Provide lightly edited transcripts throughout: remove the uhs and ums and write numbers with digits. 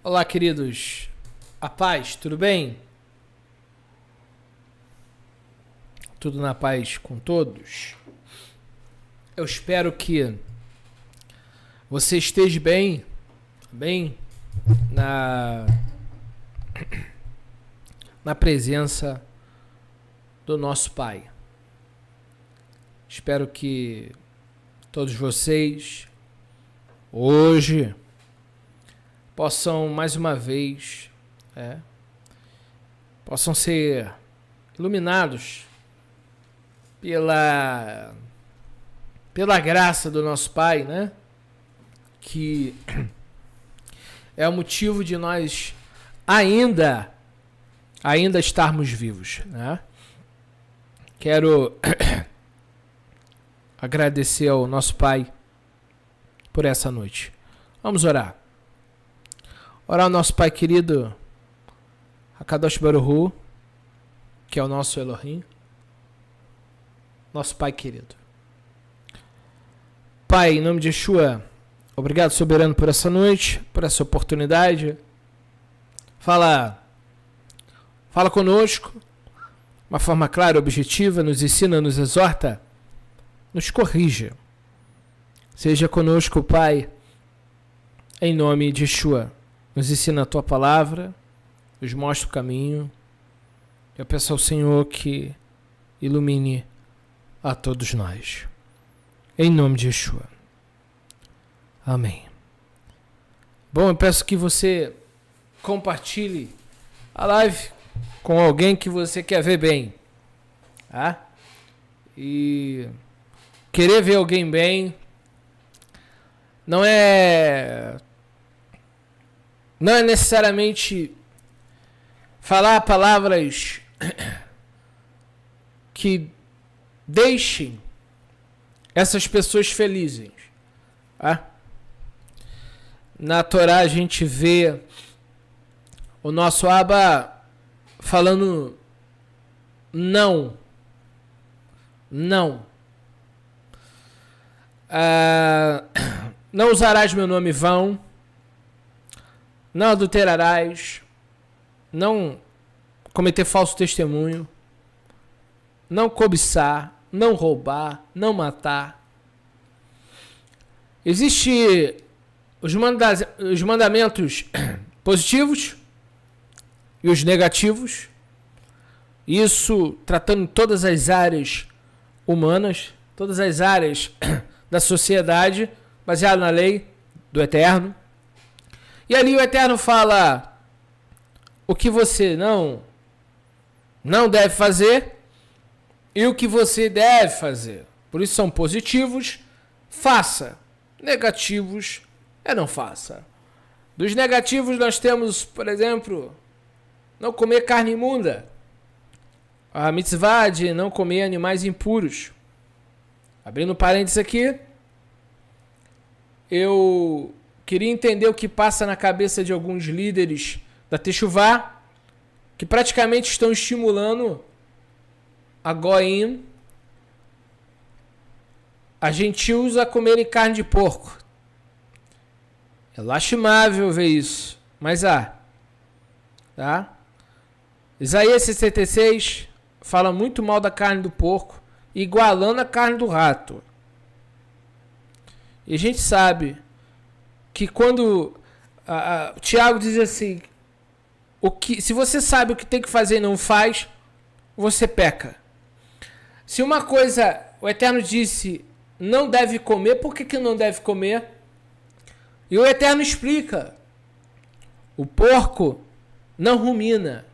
Olá, queridos. A paz, tudo bem? Tudo na paz com todos? Eu espero que você esteja bem na presença do nosso Pai. Espero que todos vocês hoje possam mais uma vez possam ser iluminados pela graça do nosso Pai, né? Que é o motivo de nós ainda estarmos vivos, né? Quero agradecer ao nosso Pai por essa noite. Vamos orar. Orar ao nosso Pai querido, Hakadosh Baruch Hu, que é o nosso Elohim, nosso Pai querido. Pai, em nome de Yeshua, obrigado, soberano, por essa noite, por essa oportunidade. Fala conosco, de uma forma clara, objetiva, nos ensina, nos exorta, nos corrija. Seja conosco, Pai, em nome de Yeshua. Nos ensina a Tua palavra, nos mostra o caminho. Eu peço ao Senhor que ilumine a todos nós. Em nome de Yeshua. Amém. Bom, eu peço que você compartilhe a live com alguém que você quer ver bem. Tá? E querer ver alguém bem não é necessariamente falar palavras que deixem essas pessoas felizes. Tá? Na Torá a gente vê o nosso Abba falando não. Não usarás meu nome vão. Não adulterarás, não cometer falso testemunho, não cobiçar, não roubar, não matar. Existem os mandamentos positivos e os negativos, isso tratando todas as áreas humanas, todas as áreas da sociedade, baseado na lei do Eterno. E ali o Eterno fala o que você não deve fazer e o que você deve fazer. Por isso são positivos, faça. Negativos, não faça. Dos negativos nós temos, por exemplo, não comer carne imunda. A mitzvah de não comer animais impuros. Abrindo parênteses aqui, eu queria entender o que passa na cabeça de alguns líderes da Techuvá, que praticamente estão estimulando a Goim, a gentios, a comerem carne de porco. É lastimável ver isso, mas tá? Isaías 66 fala muito mal da carne do porco, igualando a carne do rato. E a gente sabe que quando o Tiago diz assim, se você sabe o que tem que fazer e não faz, você peca. Se uma coisa o Eterno disse não deve comer, por que não deve comer? E o Eterno explica. O porco não rumina.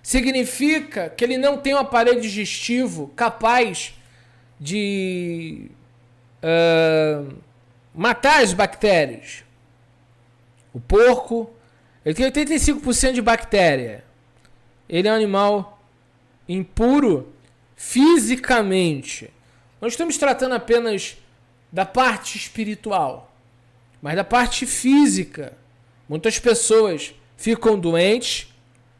Significa que ele não tem um aparelho digestivo capaz de matar as bactérias. O porco, ele tem 85% de bactéria. Ele é um animal impuro fisicamente. Não estamos tratando apenas da parte espiritual, mas da parte física. Muitas pessoas ficam doentes.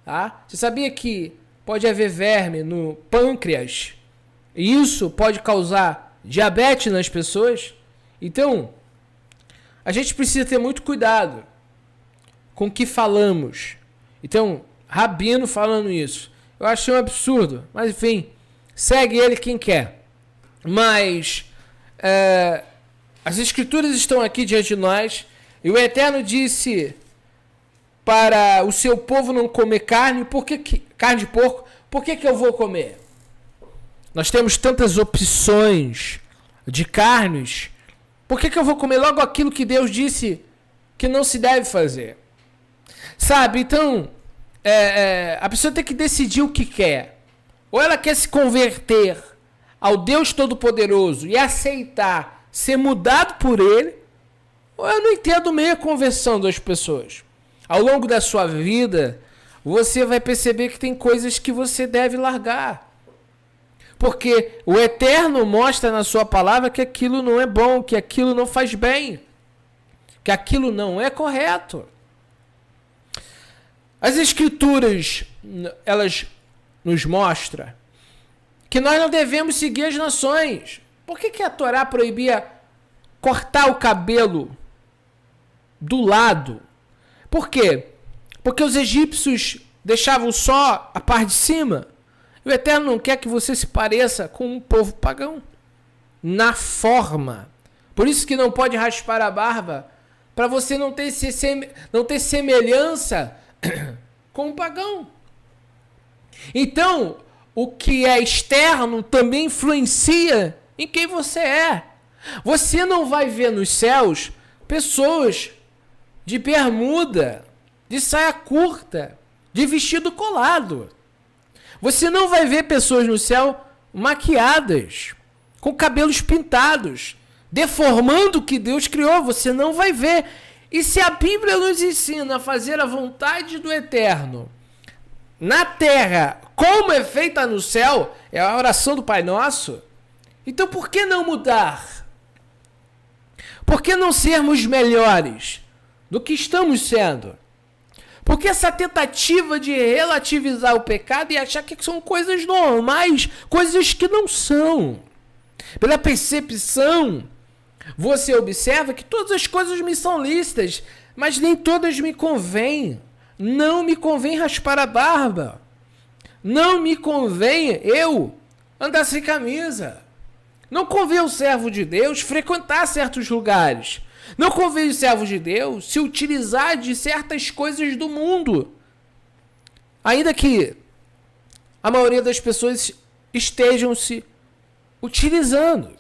Tá? Você sabia que pode haver verme no pâncreas? E isso pode causar diabetes nas pessoas? Então, a gente precisa ter muito cuidado com que falamos. Então, Rabino falando isso. Eu achei um absurdo, mas enfim, segue ele quem quer. Mas as escrituras estão aqui diante de nós, e o Eterno disse para o seu povo não comer carne, carne de porco, por que eu vou comer? Nós temos tantas opções de carnes, por que eu vou comer logo aquilo que Deus disse que não se deve fazer? Sabe, então, a pessoa tem que decidir o que quer. Ou ela quer se converter ao Deus Todo-Poderoso e aceitar ser mudado por Ele, ou eu não entendo meio a conversão das pessoas. Ao longo da sua vida, você vai perceber que tem coisas que você deve largar. Porque o Eterno mostra na sua palavra que aquilo não é bom, que aquilo não faz bem, que aquilo não é correto. As Escrituras, elas nos mostram que nós não devemos seguir as nações. Por que a Torá proibia cortar o cabelo do lado? Por quê? Porque os egípcios deixavam só a parte de cima. E o Eterno não quer que você se pareça com um povo pagão. Na forma. Por isso que não pode raspar a barba, para você não ter semelhança com o pagão. Então, o que é externo também influencia em quem você é. Você não vai ver nos céus pessoas de bermuda, de saia curta, de vestido colado. Você não vai ver pessoas no céu maquiadas, com cabelos pintados, deformando o que Deus criou. Você não vai ver. E se a Bíblia nos ensina a fazer a vontade do Eterno na terra, como é feita no céu, é a oração do Pai Nosso, então por que não mudar? Por que não sermos melhores do que estamos sendo? Porque essa tentativa de relativizar o pecado e achar que são coisas normais, coisas que não são. Pela percepção, você observa que todas as coisas me são lícitas, mas nem todas me convêm. Não me convém raspar a barba. Não me convém eu andar sem camisa. Não convém ao servo de Deus frequentar certos lugares. Não convém ao servo de Deus se utilizar de certas coisas do mundo. Ainda que a maioria das pessoas estejam se utilizando.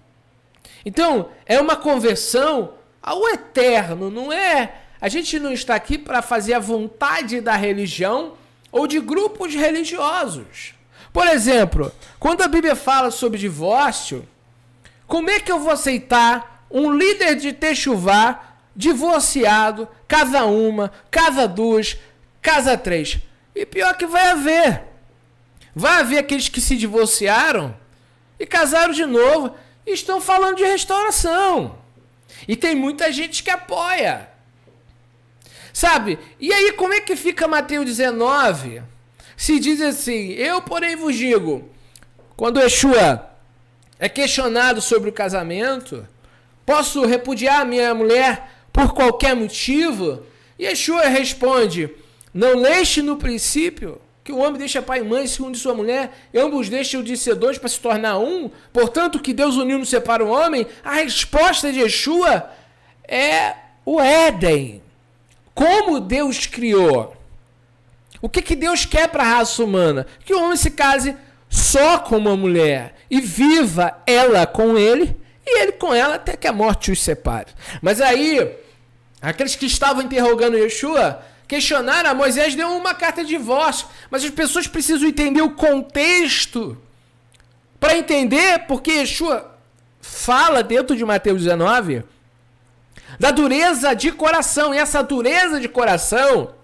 Então, é uma conversão ao Eterno, não é? A gente não está aqui para fazer a vontade da religião ou de grupos religiosos. Por exemplo, quando a Bíblia fala sobre divórcio, como é que eu vou aceitar um líder de Techuvá divorciado, casa uma, casa duas, casa três? E pior que vai haver. Vai haver aqueles que se divorciaram e casaram de novo e estão falando de restauração. E tem muita gente que apoia. Sabe? E aí como é que fica Mateus 19? Se diz assim, eu porém vos digo, quando Yeshua é questionado sobre o casamento, posso repudiar minha mulher por qualquer motivo? E Yeshua responde, não leste no princípio que o homem deixa pai e mãe, se une de sua mulher, e ambos deixam de ser dois para se tornar um? Portanto, o que Deus uniu não separa o homem? A resposta de Yeshua é o Éden. Como Deus criou? O que Deus quer para a raça humana? Que o homem se case só com uma mulher e viva ela com ele e ele com ela até que a morte os separe. Mas aí, aqueles que estavam interrogando Yeshua questionaram, Moisés deu uma carta de divórcio, mas as pessoas precisam entender o contexto para entender porque Yeshua fala dentro de Mateus 19 da dureza de coração, e essa dureza de coração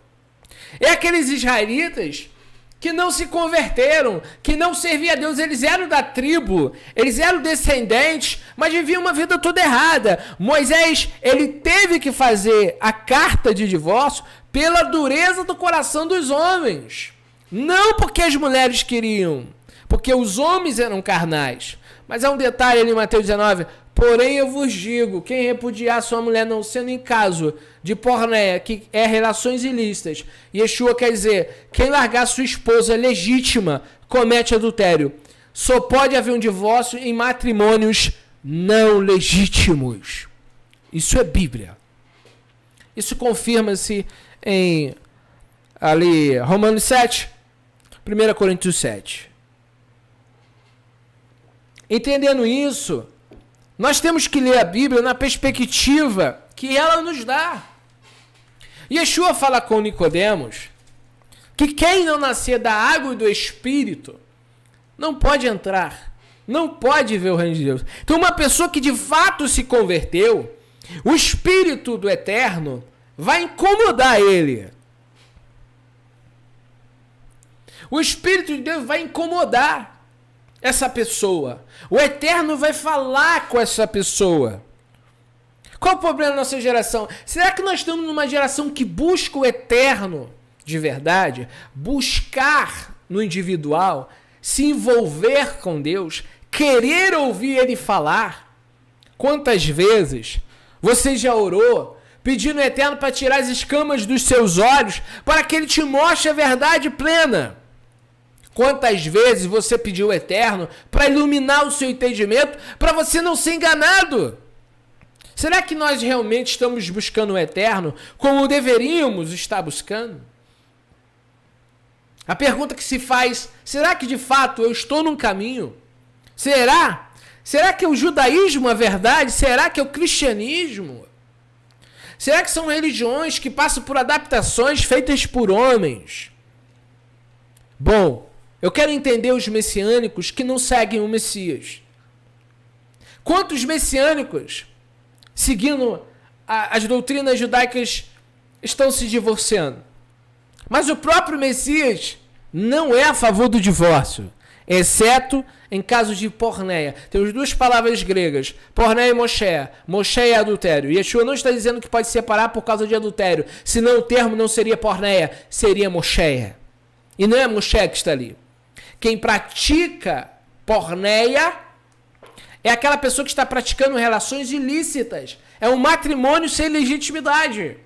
é aqueles israelitas que não se converteram, que não serviam a Deus. Eles eram da tribo, eles eram descendentes, mas viviam uma vida toda errada. Moisés, ele teve que fazer a carta de divórcio pela dureza do coração dos homens. Não porque as mulheres queriam, porque os homens eram carnais. Mas há um detalhe ali em Mateus 19, Porém eu vos digo, quem repudiar sua mulher não sendo em caso de porneia, que é relações ilícitas, Yeshua quer dizer, quem largar sua esposa legítima comete adultério. Só pode haver um divórcio em matrimônios não legítimos. Isso é Bíblia. Isso confirma-se em ali Romanos 7, 1 Coríntios 7. Entendendo isso, nós temos que ler a Bíblia na perspectiva que ela nos dá. Yeshua fala com Nicodemos que quem não nascer da água e do Espírito não pode entrar, não pode ver o reino de Deus. Então uma pessoa que de fato se converteu, o Espírito do Eterno vai incomodar ele. O Espírito de Deus vai incomodar essa pessoa. O Eterno vai falar com essa pessoa. Qual o problema da nossa geração? Será que nós estamos numa geração que busca o Eterno de verdade? Buscar no individual, se envolver com Deus, querer ouvir Ele falar? Quantas vezes você já orou pedindo ao Eterno para tirar as escamas dos seus olhos, para que Ele te mostre a verdade plena? Quantas vezes você pediu ao Eterno para iluminar o seu entendimento, para você não ser enganado? Será que nós realmente estamos buscando o Eterno como deveríamos estar buscando? A pergunta que se faz, será que de fato eu estou num caminho? Será? Será que é o judaísmo a verdade? Será que é o cristianismo? Será que são religiões que passam por adaptações feitas por homens? Bom, eu quero entender os messiânicos que não seguem o Messias. Quantos messiânicos, seguindo as doutrinas judaicas, estão se divorciando? Mas o próprio Messias não é a favor do divórcio, exceto em casos de porneia. Temos duas palavras gregas, porneia e moshé. Moshé é adultério. Yeshua não está dizendo que pode separar por causa de adultério, senão o termo não seria porneia, seria moshé. E não é moshé que está ali. Quem pratica porneia é aquela pessoa que está praticando relações ilícitas. É um matrimônio sem legitimidade.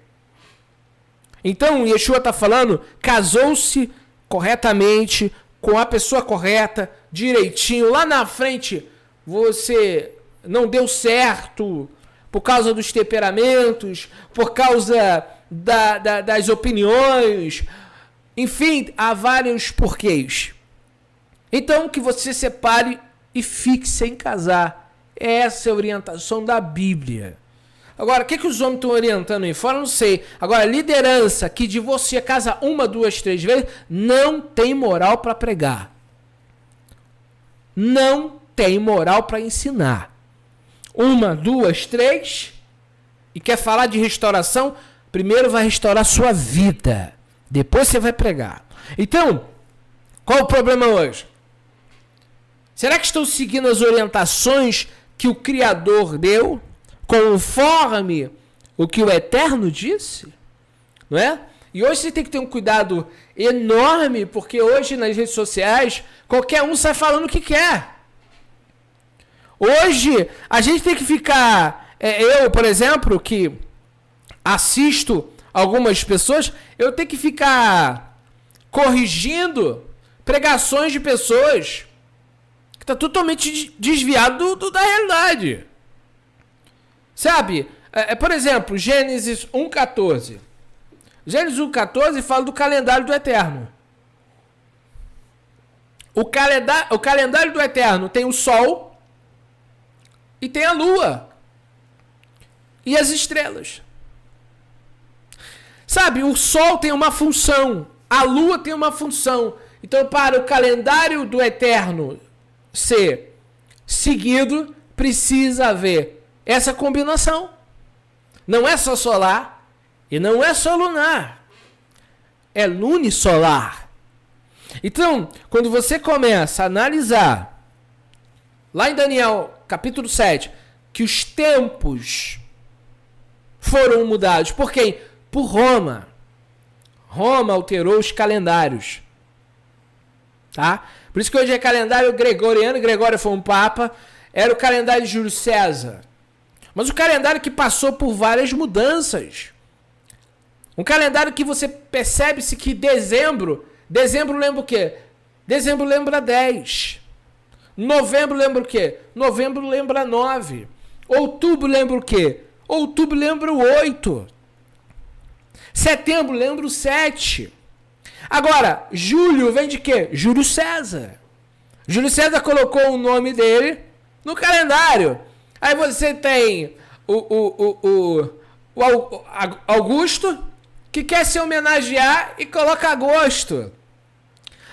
Então, Yeshua está falando, casou-se corretamente, com a pessoa correta, direitinho. Lá na frente, você não deu certo por causa dos temperamentos, por causa das opiniões. Enfim, há vários porquês. Então, que você separe e fique sem casar. Essa é a orientação da Bíblia. Agora, o que os homens estão orientando aí fora? Não sei. Agora, liderança que divorcia, casa 1, 2, 3 vezes, não tem moral para pregar. Não tem moral para ensinar. 1, 2, 3, e quer falar de restauração, primeiro vai restaurar sua vida. Depois você vai pregar. Então, qual o problema hoje? Será que estão seguindo as orientações que o Criador deu, conforme o que o Eterno disse? Não é? E hoje você tem que ter um cuidado enorme, porque hoje nas redes sociais, qualquer um sai falando o que quer. Hoje, a gente tem que ficar... eu, por exemplo, que assisto algumas pessoas, eu tenho que ficar corrigindo pregações de pessoas que estão totalmente desviado da realidade. Sabe? Por exemplo, Gênesis 1,14. Gênesis 1,14 fala do calendário do Eterno. O calendário do Eterno tem o Sol e tem a Lua e as estrelas. Sabe, o Sol tem uma função, a Lua tem uma função. Então, para o calendário do Eterno ser seguido, precisa haver essa combinação. Não é só solar e não é só lunar. É lunisolar. Então, quando você começa a analisar, lá em Daniel, capítulo 7, que os tempos foram mudados. Por quem? Por Roma. Roma alterou os calendários. Tá? Por isso que hoje é calendário gregoriano. Gregório foi um papa. era o calendário de Júlio César. Mas o calendário que passou por várias mudanças. Um calendário que você percebe-se que dezembro lembra o quê? Dezembro lembra 10. Novembro lembra o quê? Novembro lembra 9. Outubro lembra o quê? Outubro lembra o 8. Setembro lembra o 7. Agora, julho vem de quê? Júlio César. Júlio César colocou o nome dele no calendário. Aí você tem o Augusto, que quer se homenagear e coloca agosto.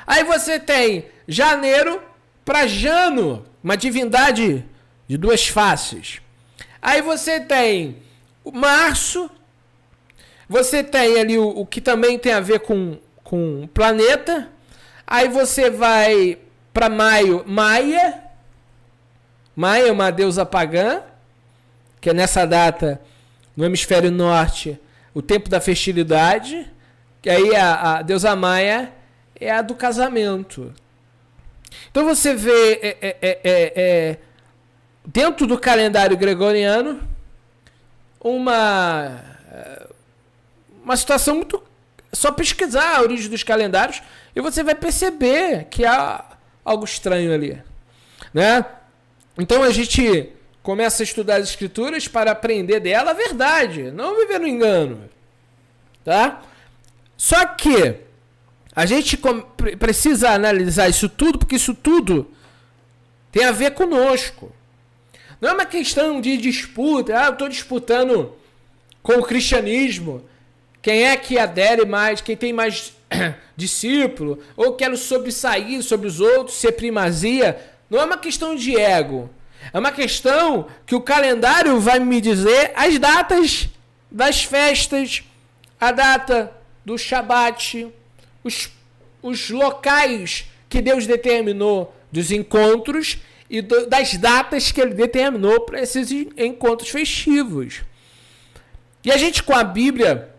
Aí você tem janeiro para Jano, uma divindade de duas faces. Aí você tem o março, você tem ali o que também tem a ver com planeta. Aí você vai para maio, Maia. Maia é uma deusa pagã, que é nessa data, no hemisfério norte, o tempo da fertilidade. Que aí a deusa Maia é a do casamento. Então você vê dentro do calendário gregoriano uma situação muito... Só pesquisar a origem dos calendários e você vai perceber que há algo estranho ali, né? Então a gente começa a estudar as escrituras para aprender dela a verdade, não viver no engano, tá? Só que a gente precisa analisar isso tudo, porque isso tudo tem a ver conosco. Não é uma questão de disputa, eu estou disputando com o cristianismo, quem é que adere mais, quem tem mais discípulo, ou quero sobressair sobre os outros, ser primazia. Não é uma questão de ego. É uma questão que o calendário vai me dizer as datas das festas, a data do Shabat, os locais que Deus determinou dos encontros e das datas que Ele determinou para esses encontros festivos. E a gente, com a Bíblia,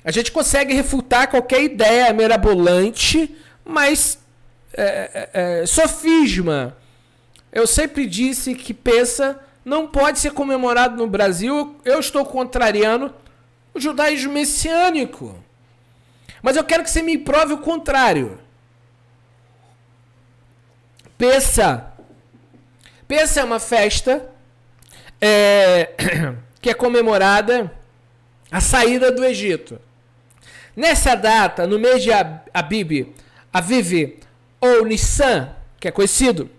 a gente consegue refutar qualquer ideia mirabolante, mas sofisma. Eu sempre disse que Pêssah não pode ser comemorado no Brasil. Eu estou contrariando o judaísmo messiânico. Mas eu quero que você me prove o contrário. Pêssah é uma festa que é comemorada a saída do Egito. Nessa data, no mês de Aviv ou Nissan, que é conhecido,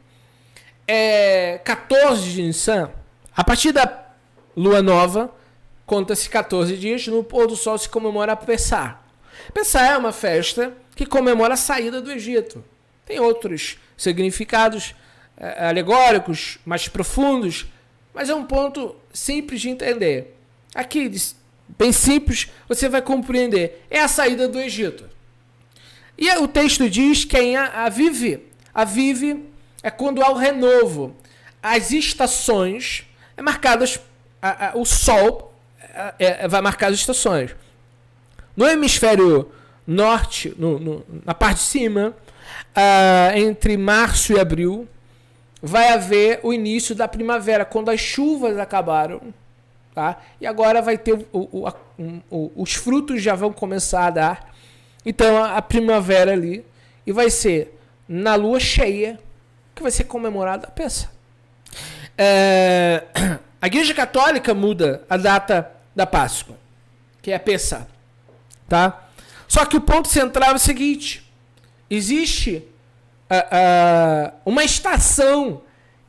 14 de Nissan, a partir da lua nova, conta-se 14 dias, no pôr do sol se comemora a Pêssah. Pêssah é uma festa que comemora a saída do Egito. Tem outros significados alegóricos, mais profundos, mas é um ponto simples de entender. Aqui, bem simples, você vai compreender. É a saída do Egito. E o texto diz que em Aviv é quando há o renovo. As estações marcadas, o sol vai marcar as estações. No hemisfério norte, na parte de cima, entre março e abril, vai haver o início da primavera, quando as chuvas acabaram. Tá? E agora vai ter os frutos já vão começar a dar. Então a primavera ali. E vai ser na lua cheia que vai ser comemorada a Pêssah. A Igreja Católica muda a data da Páscoa, que é a Pêssah. Tá? Só que o ponto central é o seguinte. Existe uma estação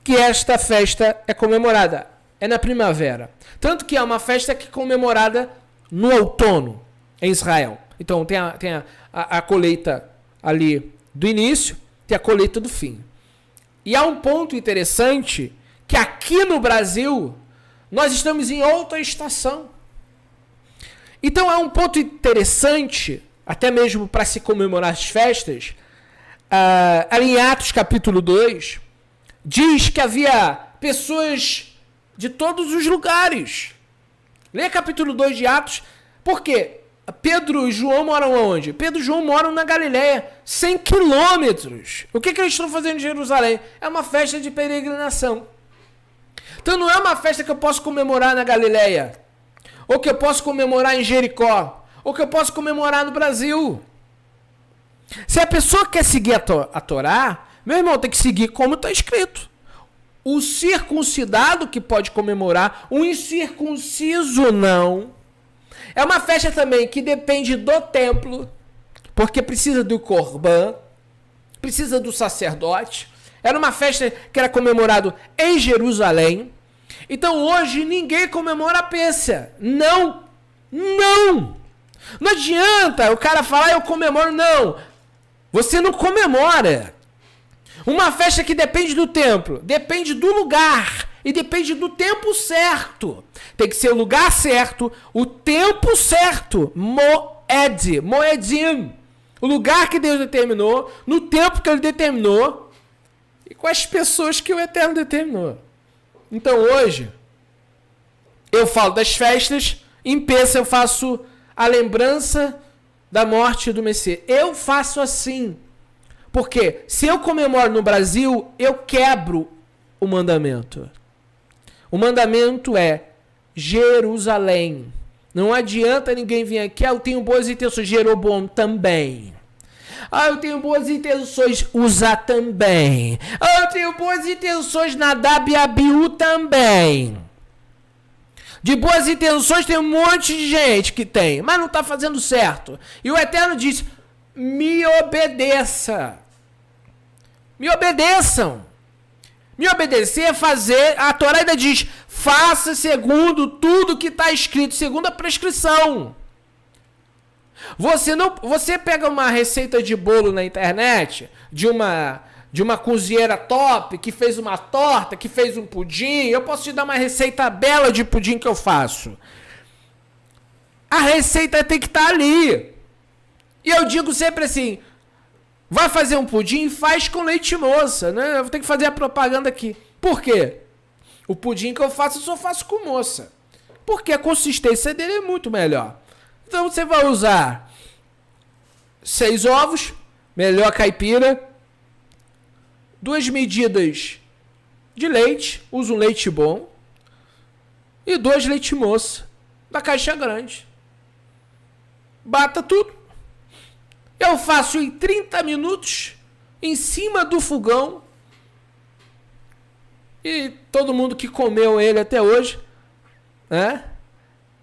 que esta festa é comemorada. É na primavera. Tanto que é uma festa que é comemorada no outono, em Israel. Então tem a colheita ali do início, tem a colheita do fim. E há um ponto interessante, que aqui no Brasil, nós estamos em outra estação. Então há um ponto interessante, até mesmo para se comemorar as festas, ali em Atos capítulo 2, diz que havia pessoas de todos os lugares. Leia capítulo 2 de Atos. Por quê? Pedro e João moram onde? Pedro e João moram na Galileia, 100 quilômetros. O que eles estão fazendo em Jerusalém? É uma festa de peregrinação. Então não é uma festa que eu posso comemorar na Galileia, ou que eu posso comemorar em Jericó, ou que eu posso comemorar no Brasil. Se a pessoa quer seguir a Torá, meu irmão, tem que seguir como está escrito. O circuncidado que pode comemorar, o incircunciso não. É uma festa também que depende do templo, porque precisa do Corban, precisa do sacerdote. Era uma festa que era comemorado em Jerusalém. Então hoje ninguém comemora a Pêssega. Não. Não. Não adianta o cara falar, eu comemoro. Não. Você não comemora. Uma festa que depende do templo, depende do lugar e depende do tempo certo. Tem que ser o lugar certo, o tempo certo. Moedim. O lugar que Deus determinou, no tempo que Ele determinou e com as pessoas que o Eterno determinou. Então hoje, eu falo das festas, em Pêssega eu faço a lembrança da morte do Messias. Eu faço assim. Porque se eu comemoro no Brasil, eu quebro o mandamento. O mandamento é Jerusalém. Não adianta ninguém vir aqui, eu tenho boas intenções, Jeroboão também. Eu tenho boas intenções, Uzá também. Eu tenho boas intenções, Nadab e Abiú também. De boas intenções tem um monte de gente que tem, mas não está fazendo certo. E o Eterno diz, me obedeça. Me obedeçam. Me obedecer é fazer, a Torá ainda diz, faça segundo tudo que está escrito, segundo a prescrição. Você pega uma receita de bolo na internet, de uma cozinheira top, que fez uma torta, que fez um pudim, eu posso te dar uma receita bela de pudim que eu faço. A receita tem que estar ali. E eu digo sempre assim, vai fazer um pudim, faz com leite moça, né? Eu vou ter que fazer a propaganda aqui. Por quê? O pudim que eu só faço com moça. Porque a consistência dele é muito melhor. Então você vai usar 6 ovos, melhor caipira, 2 medidas de leite, usa um leite bom, e 2 leite moça, da caixa grande. Bata tudo. Eu faço em 30 minutos, em cima do fogão. E todo mundo que comeu ele até hoje, né,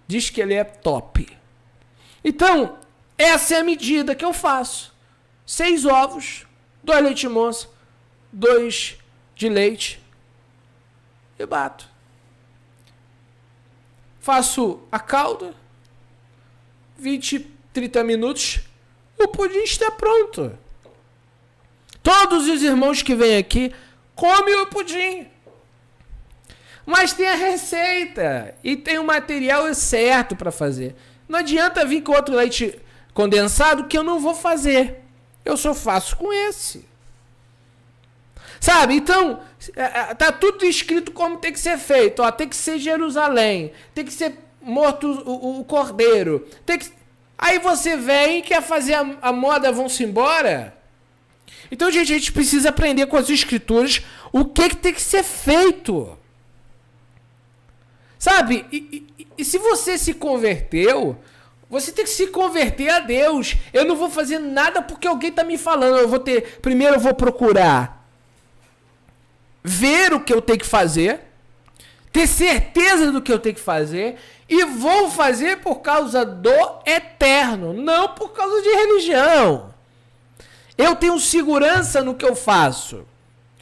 diz que ele é top. Então, essa é a medida que eu faço. 6 ovos, 2 leite moça, 2 de leite. E bato. Faço a calda, 20, 30 minutos, o pudim está pronto. Todos os irmãos que vêm aqui comem o pudim. Mas tem a receita e tem o material certo para fazer. Não adianta vir com outro leite condensado que eu não vou fazer. Eu só faço com esse. Sabe? Então, tá tudo escrito como tem que ser feito. Ó, tem que ser Jerusalém. Tem que ser morto o cordeiro. Tem que... Aí você vem e quer fazer a moda, vão-se embora. Então, gente, a gente precisa aprender com as escrituras o que tem que ser feito. Sabe? E se você se converteu, você tem que se converter a Deus. Eu não vou fazer nada porque alguém está me falando. Primeiro eu vou procurar ver o que eu tenho que fazer, ter certeza do que eu tenho que fazer e vou fazer por causa do Eterno, não por causa de religião. Eu tenho segurança no que eu faço.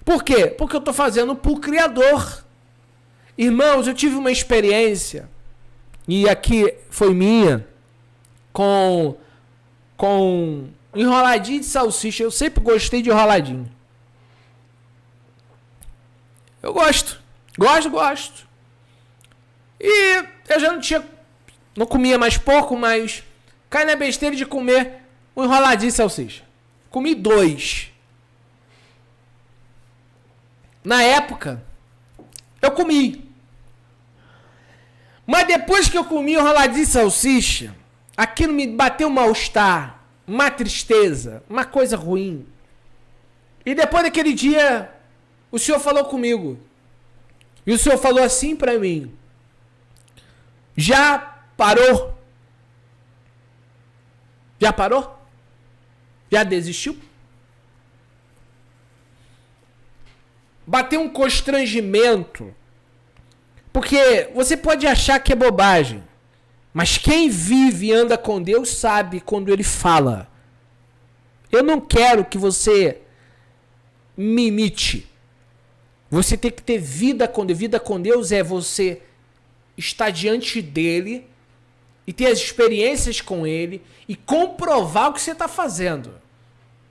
Por quê? Porque eu estou fazendo por Criador. Irmãos, eu tive uma experiência, e aqui foi minha, com enroladinho de salsicha. Eu sempre gostei de enroladinho. Eu gosto. Gosto. E eu já não comia mais pouco, mas cai na besteira de comer um enroladinho de salsicha. Comi 2. Na época, eu comi. Mas depois que eu comi enroladinho de salsicha, aquilo me bateu um mal-estar, uma tristeza, uma coisa ruim. E depois daquele dia, o Senhor falou comigo. E o Senhor falou assim para mim: já parou? Já parou? Já desistiu? Bateu um constrangimento. Porque você pode achar que é bobagem, mas quem vive e anda com Deus sabe quando Ele fala. Eu não quero que você me imite. Você tem que ter vida com Deus. Vida com Deus é você estar diante dEle e ter as experiências com Ele e comprovar o que você está fazendo.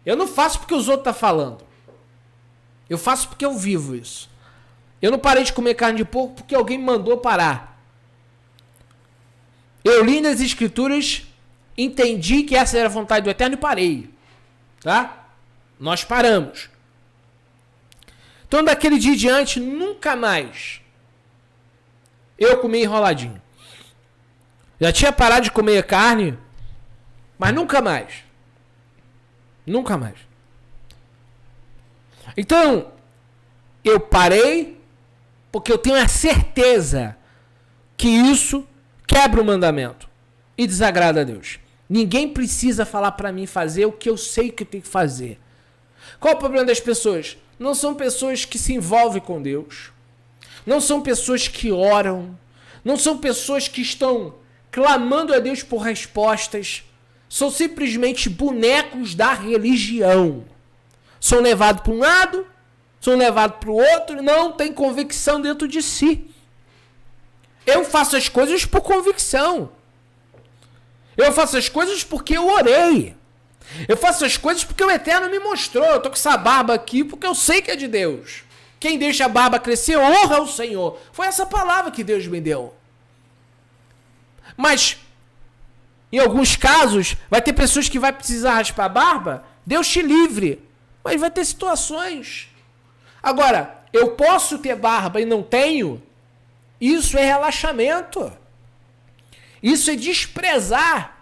Eu não faço porque os outros estão falando. Eu faço porque eu vivo isso. Eu não parei de comer carne de porco porque alguém me mandou parar. Eu li nas Escrituras, entendi que essa era a vontade do Eterno e parei. Tá? Nós paramos. Então, daquele dia em diante, nunca mais eu comi enroladinho. Já tinha parado de comer carne, mas nunca mais. Nunca mais. Então, eu parei porque eu tenho a certeza que isso quebra o mandamento e desagrada a Deus. Ninguém precisa falar para mim fazer o que eu sei que eu tenho que fazer. Qual o problema das pessoas? Não são pessoas que se envolvem com Deus. Não são pessoas que oram. Não são pessoas que estão clamando a Deus por respostas. São simplesmente bonecos da religião. São levados para um lado, são levados para o outro e não tem convicção dentro de si. Eu faço as coisas por convicção. Eu faço as coisas porque eu orei. Eu faço as coisas porque o Eterno me mostrou. Eu tô com essa barba aqui porque eu sei que é de Deus. Quem deixa a barba crescer honra o Senhor. Foi essa palavra que Deus me deu. Mas, em alguns casos, vai ter pessoas que vai precisar raspar a barba. Deus te livre. Mas vai ter situações. Agora, eu posso ter barba e não tenho? Isso é relaxamento. Isso é desprezar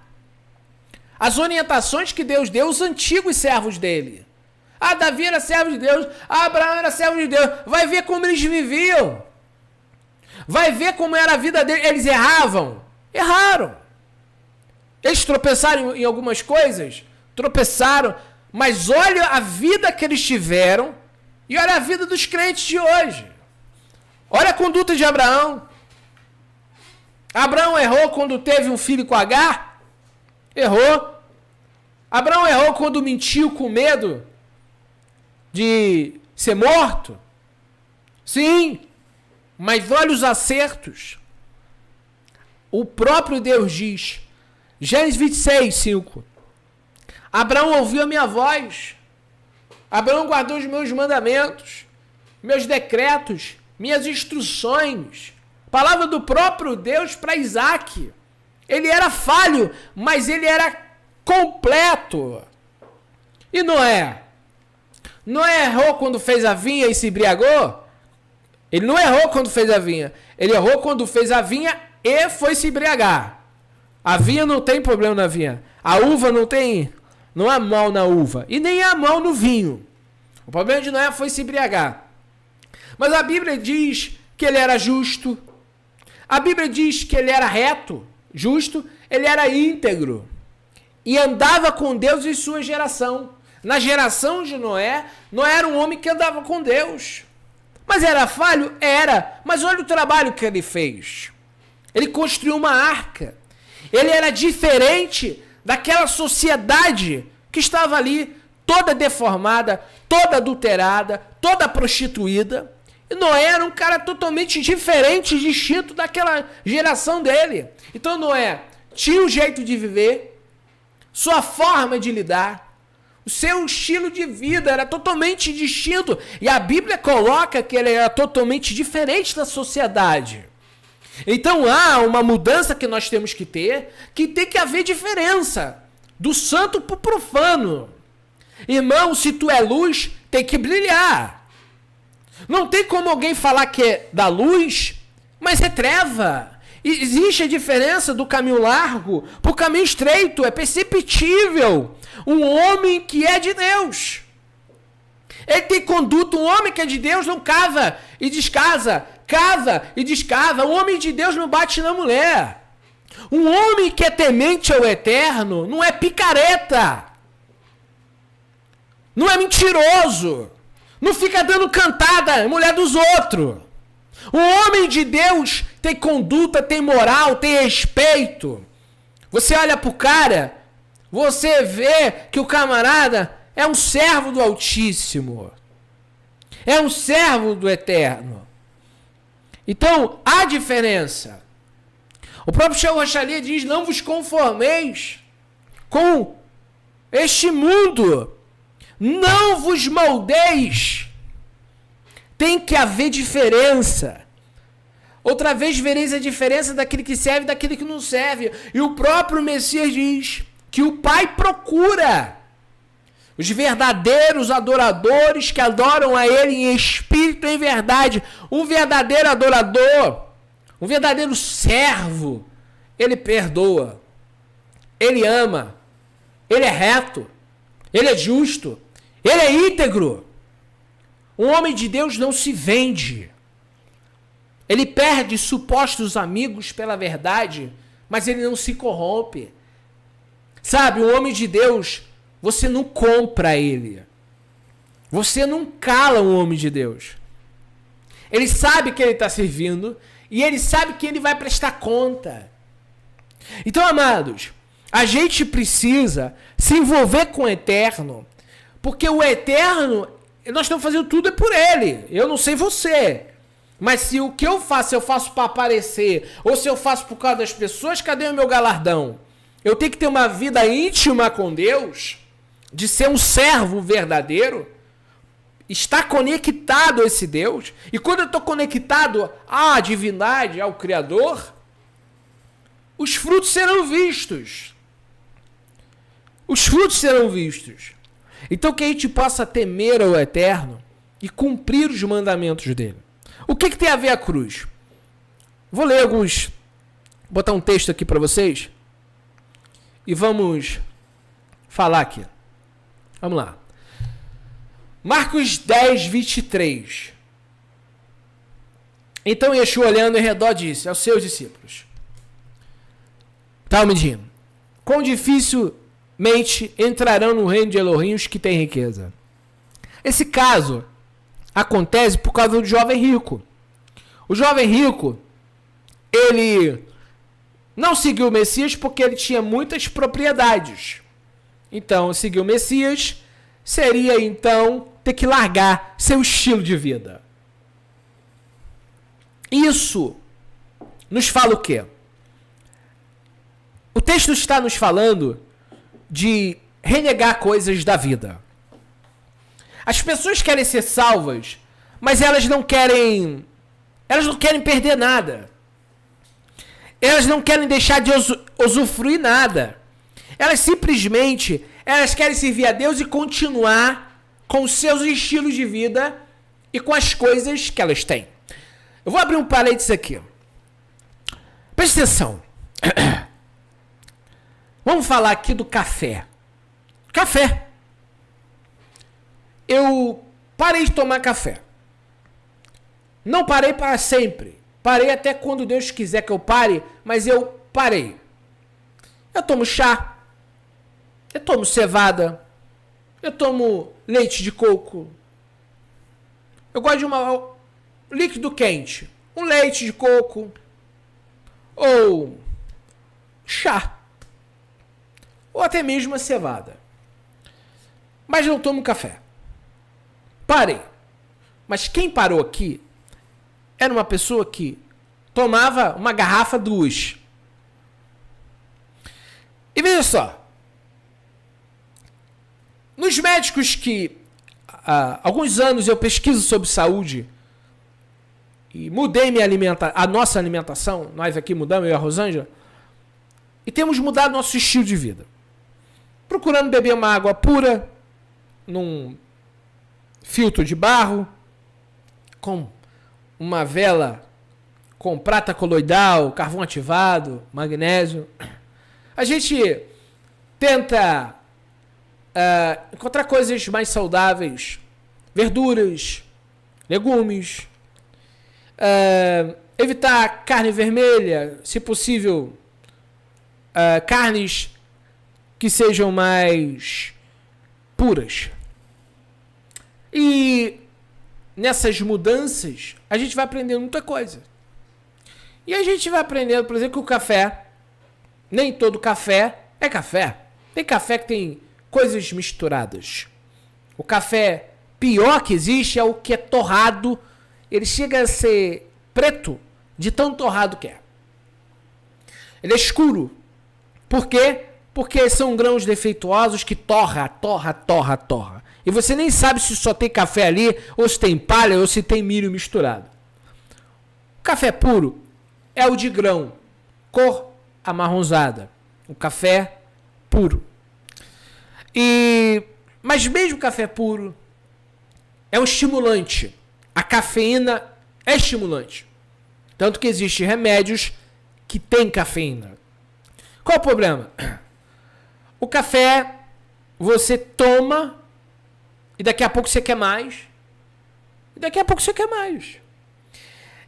as orientações que Deus deu aos antigos servos dele. Ah, Davi era servo de Deus. Ah, Abraão era servo de Deus. Vai ver como eles viviam. Vai ver como era a vida deles. Eles erravam. Erraram. Eles tropeçaram em algumas coisas. Tropeçaram. Mas olha a vida que eles tiveram e olha a vida dos crentes de hoje. Olha a conduta de Abraão. Abraão errou quando teve um filho com Agar? Errou. Abraão errou quando mentiu com medo de ser morto? Sim. Mas olha os acertos. O próprio Deus diz, Gênesis 26, 5. Abraão ouviu a minha voz. Abraão guardou os meus mandamentos, meus decretos, minhas instruções. Palavra do próprio Deus para Isaac. Ele era falho, mas ele era completo. E Noé? Noé errou quando fez a vinha e se embriagou? Ele não errou quando fez a vinha. Ele errou quando fez a vinha e foi se embriagar. A vinha não tem problema na vinha. A uva não há mal na uva. E nem há mal no vinho. O problema de Noé foi se embriagar. Mas a Bíblia diz que ele era justo. A Bíblia diz que ele era reto, justo, ele era íntegro. E andava com Deus em sua geração. Na geração de Noé, Noé era um homem que andava com Deus. Mas era falho? Era. Mas olha o trabalho que ele fez. Ele construiu uma arca. Ele era diferente daquela sociedade que estava ali, toda deformada, toda adulterada, toda prostituída. E Noé era um cara totalmente diferente, distinto daquela geração dele. Então Noé tinha um jeito de viver, sua forma de lidar, o seu estilo de vida era totalmente distinto. E a Bíblia coloca que ele era totalmente diferente da sociedade. Então há uma mudança que nós temos que ter, que tem que haver diferença do santo para o profano. Irmão, se tu é luz, tem que brilhar. Não tem como alguém falar que é da luz, mas é treva. Existe a diferença do caminho largo para o caminho estreito. É perceptível. Um homem que é de Deus, ele tem conduta. Um homem que é de Deus não cava e descasa. casa e descasa. O homem de Deus não bate na mulher. Um homem que é temente ao eterno não é picareta. Não é mentiroso. Não fica dando cantada, mulher dos outros. O homem de Deus tem conduta, tem moral, tem respeito. Você olha pro cara, você vê que o camarada é um servo do Altíssimo. É um servo do Eterno. Então, há diferença. O próprio Sheu Rochalia diz, não vos conformeis com este mundo. Não vos moldeis. Tem que haver diferença. Outra vez vereis a diferença daquele que serve e daquele que não serve. E o próprio Messias diz que o Pai procura os verdadeiros adoradores que adoram a Ele em espírito e em verdade. Um verdadeiro adorador, um verdadeiro servo, ele perdoa, ele ama, ele é reto, ele é justo, ele é íntegro. Um homem de Deus não se vende. Ele perde supostos amigos pela verdade, mas ele não se corrompe. Sabe, um homem de Deus, você não compra ele. Você não cala um homem de Deus. Ele sabe que ele está servindo e ele sabe que ele vai prestar conta. Então, amados, a gente precisa se envolver com o eterno, porque o eterno, nós estamos fazendo tudo é por ele. Eu não sei você. Mas se o que eu faço para aparecer, ou se eu faço por causa das pessoas, cadê o meu galardão? Eu tenho que ter uma vida íntima com Deus, de ser um servo verdadeiro, estar conectado a esse Deus. E quando eu estou conectado à divindade, ao Criador, os frutos serão vistos. Os frutos serão vistos. Então que a gente possa temer ao Eterno e cumprir os mandamentos dele. O que tem a ver a cruz? Vou ler botar um texto aqui para vocês e vamos falar aqui. Vamos lá. Marcos 10, 23. Então Yeshua, olhando em redor, disse aos seus discípulos: Talmidim, quão dificilmente entrarão no reino de Elohim os que têm riqueza. Esse caso acontece por causa do jovem rico. O jovem rico, ele não seguiu o Messias porque ele tinha muitas propriedades. Então, seguir o Messias seria, então, ter que largar seu estilo de vida. Isso nos fala o quê? O texto está nos falando de renegar coisas da vida. As pessoas querem ser salvas, mas elas não querem perder nada. Elas não querem deixar de usufruir nada. Elas simplesmente querem servir a Deus e continuar com os seus estilos de vida e com as coisas que elas têm. Eu vou abrir um parênteses aqui. Presta atenção. Vamos falar aqui do café. Café. Eu parei de tomar café. Não parei para sempre. Parei até quando Deus quiser que eu pare, mas eu parei. Eu tomo chá. Eu tomo cevada. Eu tomo leite de coco. Eu gosto de um líquido quente. Um leite de coco. Ou chá. Ou até mesmo a cevada. Mas não tomo café. Parei. Mas quem parou aqui era uma pessoa que tomava uma garrafa 2. E veja só. Nos médicos que há alguns anos eu pesquiso sobre saúde e mudei a nossa alimentação, nós aqui mudamos, eu e a Rosângela, e temos mudado nosso estilo de vida. Procurando beber uma água pura, num filtro de barro, com uma vela com prata coloidal, carvão ativado, magnésio. A gente tenta encontrar coisas mais saudáveis, verduras, legumes. Evitar carne vermelha, se possível, carnes que sejam mais puras. E nessas mudanças, a gente vai aprendendo muita coisa. E a gente vai aprendendo, por exemplo, que o café, nem todo café é café. Tem café que tem coisas misturadas. O café pior que existe é o que é torrado. Ele chega a ser preto de tão torrado que é. Ele é escuro. Por quê? Porque são grãos defeituosos que torra. E você nem sabe se só tem café ali, ou se tem palha, ou se tem milho misturado. O café puro é o de grão, cor amarronzada. O café puro. Mas mesmo o café puro é um estimulante. A cafeína é estimulante. Tanto que existem remédios que têm cafeína. Qual o problema? O café você toma e daqui a pouco você quer mais. E daqui a pouco você quer mais.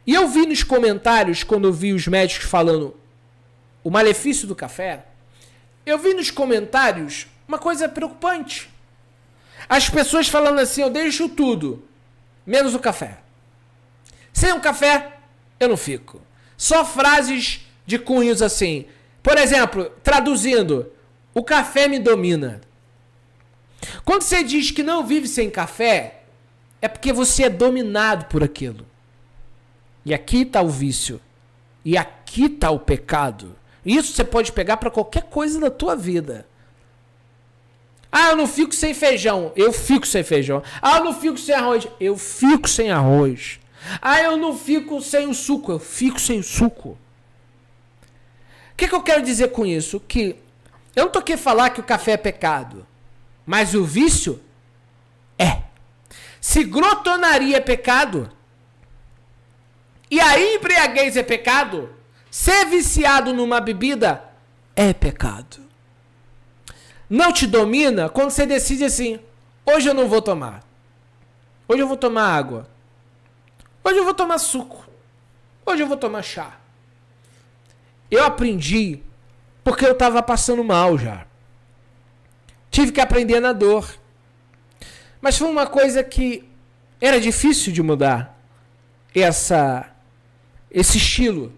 E eu vi nos comentários, quando eu vi os médicos falando o malefício do café, eu vi nos comentários uma coisa preocupante. As pessoas falando assim, eu deixo tudo, menos o café. Sem um café, eu não fico. Só frases de cunhos assim. Por exemplo, traduzindo, o café me domina. Quando você diz que não vive sem café, é porque você é dominado por aquilo. E aqui está o vício. E aqui está o pecado. Isso você pode pegar para qualquer coisa da tua vida. Ah, eu não fico sem feijão. Eu fico sem feijão. Ah, eu não fico sem arroz. Eu fico sem arroz. Ah, eu não fico sem o suco. Eu fico sem o suco. O que eu quero dizer com isso? Que eu não tô aqui falar que o café é pecado. Mas o vício é. Se glotonaria é pecado, e a embriaguez é pecado, ser viciado numa bebida é pecado. Não te domina quando você decide assim, hoje eu não vou tomar. Hoje eu vou tomar água. Hoje eu vou tomar suco. Hoje eu vou tomar chá. Eu aprendi porque eu estava passando mal já. Tive que aprender na dor. Mas foi uma coisa que era difícil de mudar. Esse estilo.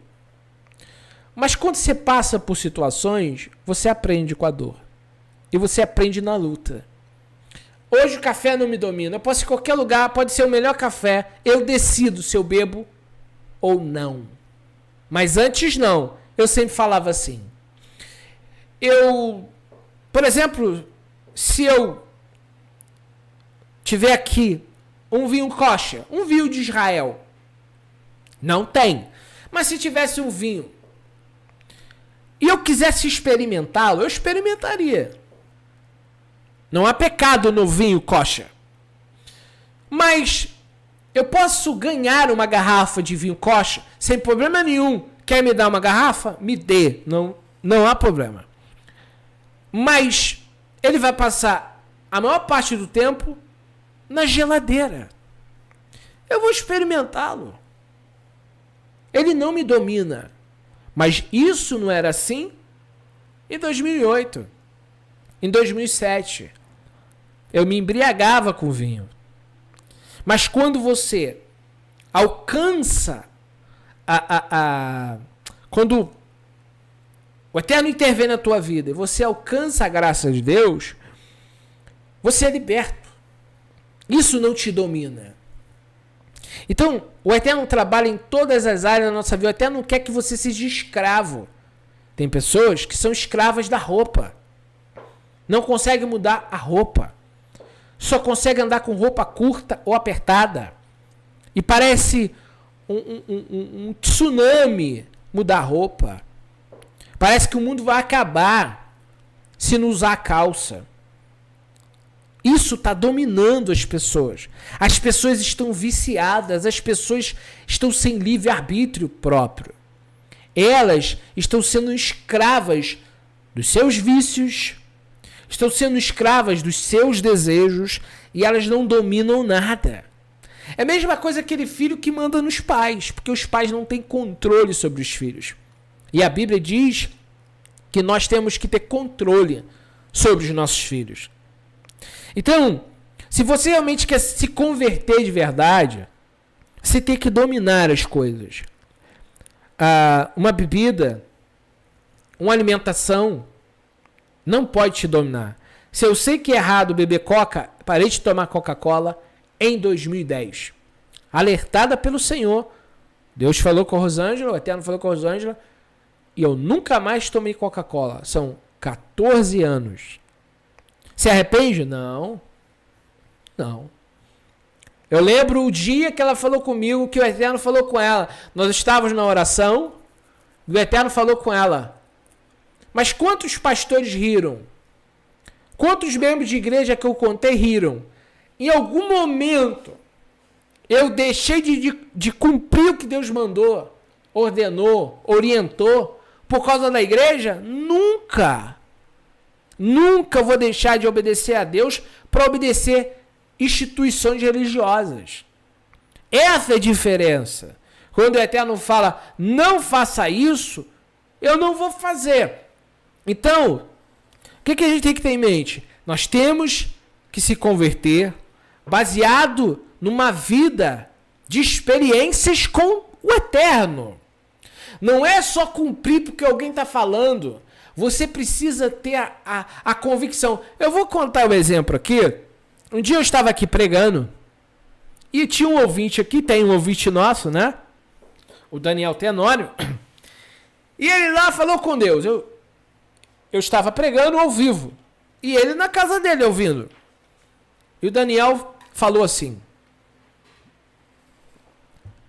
Mas quando você passa por situações, você aprende com a dor. E você aprende na luta. Hoje o café não me domina. Eu posso ir em qualquer lugar, pode ser o melhor café. Eu decido se eu bebo ou não. Mas antes não. Eu sempre falava assim. Por exemplo, se eu tiver aqui um vinho kosher, um vinho de Israel, não tem. Mas se tivesse um vinho e eu quisesse experimentá-lo, eu experimentaria. Não há pecado no vinho kosher. Mas eu posso ganhar uma garrafa de vinho kosher sem problema nenhum. Quer me dar uma garrafa? Me dê. Não há problema. Mas ele vai passar a maior parte do tempo na geladeira. Eu vou experimentá-lo. Ele não me domina. Mas isso não era assim em 2008. Em 2007. Eu me embriagava com vinho. Mas quando você alcança quando o Eterno intervém na tua vida e você alcança a graça de Deus, você é liberto. Isso não te domina. Então, o Eterno trabalha em todas as áreas da nossa vida. O Eterno não quer que você seja escravo. Tem pessoas que são escravas da roupa. Não conseguem mudar a roupa. Só conseguem andar com roupa curta ou apertada. E parece um tsunami mudar a roupa. Parece que o mundo vai acabar se não usar a calça. Isso está dominando as pessoas. As pessoas estão viciadas. As pessoas estão sem livre-arbítrio próprio. Elas estão sendo escravas dos seus vícios, estão sendo escravas dos seus desejos e elas não dominam nada. É a mesma coisa aquele filho que manda nos pais, porque os pais não têm controle sobre os filhos. E a Bíblia diz que nós temos que ter controle sobre os nossos filhos. Então, se você realmente quer se converter de verdade, você tem que dominar as coisas. Uma bebida, uma alimentação, não pode te dominar. Se eu sei que é errado beber Coca, parei de tomar Coca-Cola em 2010. Alertada pelo Senhor. Deus falou com a Rosângela, o Eterno falou com a Rosângela, e eu nunca mais tomei Coca-Cola. São 14 anos. Se arrepende? Não. Não. Eu lembro o dia que ela falou comigo, que o Eterno falou com ela. Nós estávamos na oração, e o Eterno falou com ela. Mas quantos pastores riram? Quantos membros de igreja que eu contei riram? Em algum momento, eu deixei de cumprir o que Deus mandou, ordenou, orientou, por causa da igreja? Nunca. Nunca vou deixar de obedecer a Deus para obedecer instituições religiosas. Essa é a diferença. Quando o Eterno fala, não faça isso, eu não vou fazer. Então, o que a gente tem que ter em mente? Nós temos que se converter baseado numa vida de experiências com o Eterno. Não é só cumprir porque alguém está falando. Você precisa ter a convicção. Eu vou contar um exemplo aqui. Um dia eu estava aqui pregando e tinha um ouvinte aqui, tem um ouvinte nosso, né? O Daniel Tenório. E ele lá falou com Deus. Eu estava pregando ao vivo. E ele na casa dele ouvindo. E o Daniel falou assim: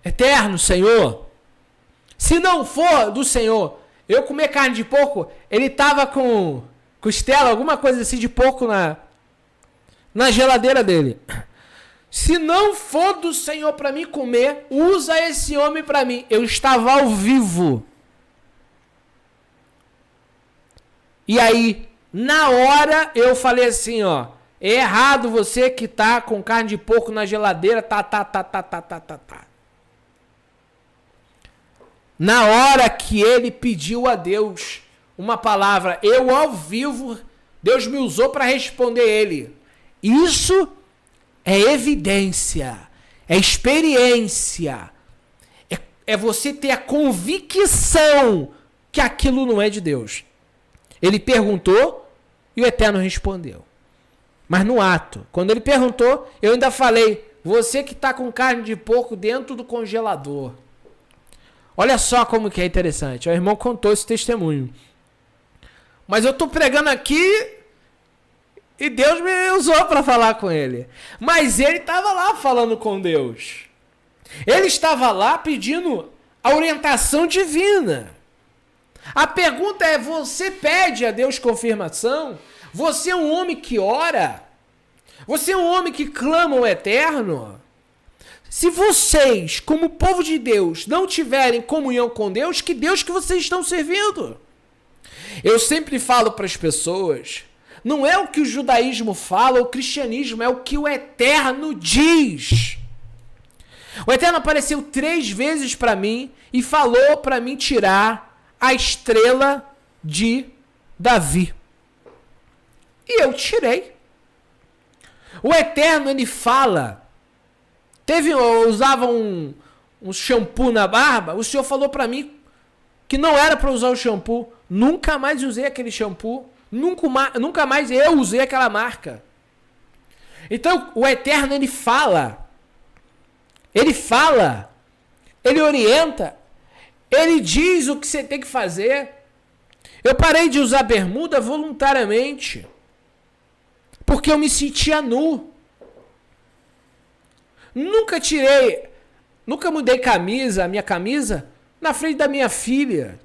Eterno Senhor, se não for do Senhor eu comer carne de porco, ele estava com costela, alguma coisa assim de porco na geladeira dele. Se não for do Senhor para mim comer, usa esse homem para mim. Eu estava ao vivo. E aí, na hora, eu falei assim, ó, é errado você que tá com carne de porco na geladeira, tá. Na hora que ele pediu a Deus uma palavra, eu ao vivo, Deus me usou para responder ele. Isso é evidência, é experiência, é você ter a convicção que aquilo não é de Deus. Ele perguntou e o Eterno respondeu. Mas no ato, quando ele perguntou, eu ainda falei, você que está com carne de porco dentro do congelador. Olha só como que é interessante. O irmão contou esse testemunho. Mas eu estou pregando aqui e Deus me usou para falar com ele. Mas ele estava lá falando com Deus. Ele estava lá pedindo a orientação divina. A pergunta é, você pede a Deus confirmação? Você é um homem que ora? Você é um homem que clama ao Eterno? Se vocês, como povo de Deus, não tiverem comunhão com Deus, que Deus que vocês estão servindo? Eu sempre falo para as pessoas, não é o que o judaísmo fala, o cristianismo, é o que o Eterno diz. O Eterno apareceu 3 vezes para mim e falou para mim tirar a estrela de Davi. E eu tirei. O Eterno, ele fala. Eu usava um shampoo na barba, o Senhor falou para mim que não era para usar o shampoo. Nunca mais usei aquele shampoo. Nunca mais eu usei aquela marca. Então, o Eterno, ele fala. Ele orienta. Ele diz o que você tem que fazer. Eu parei de usar bermuda voluntariamente. Porque eu me sentia nu. Nunca mudei a minha camisa, na frente da minha filha.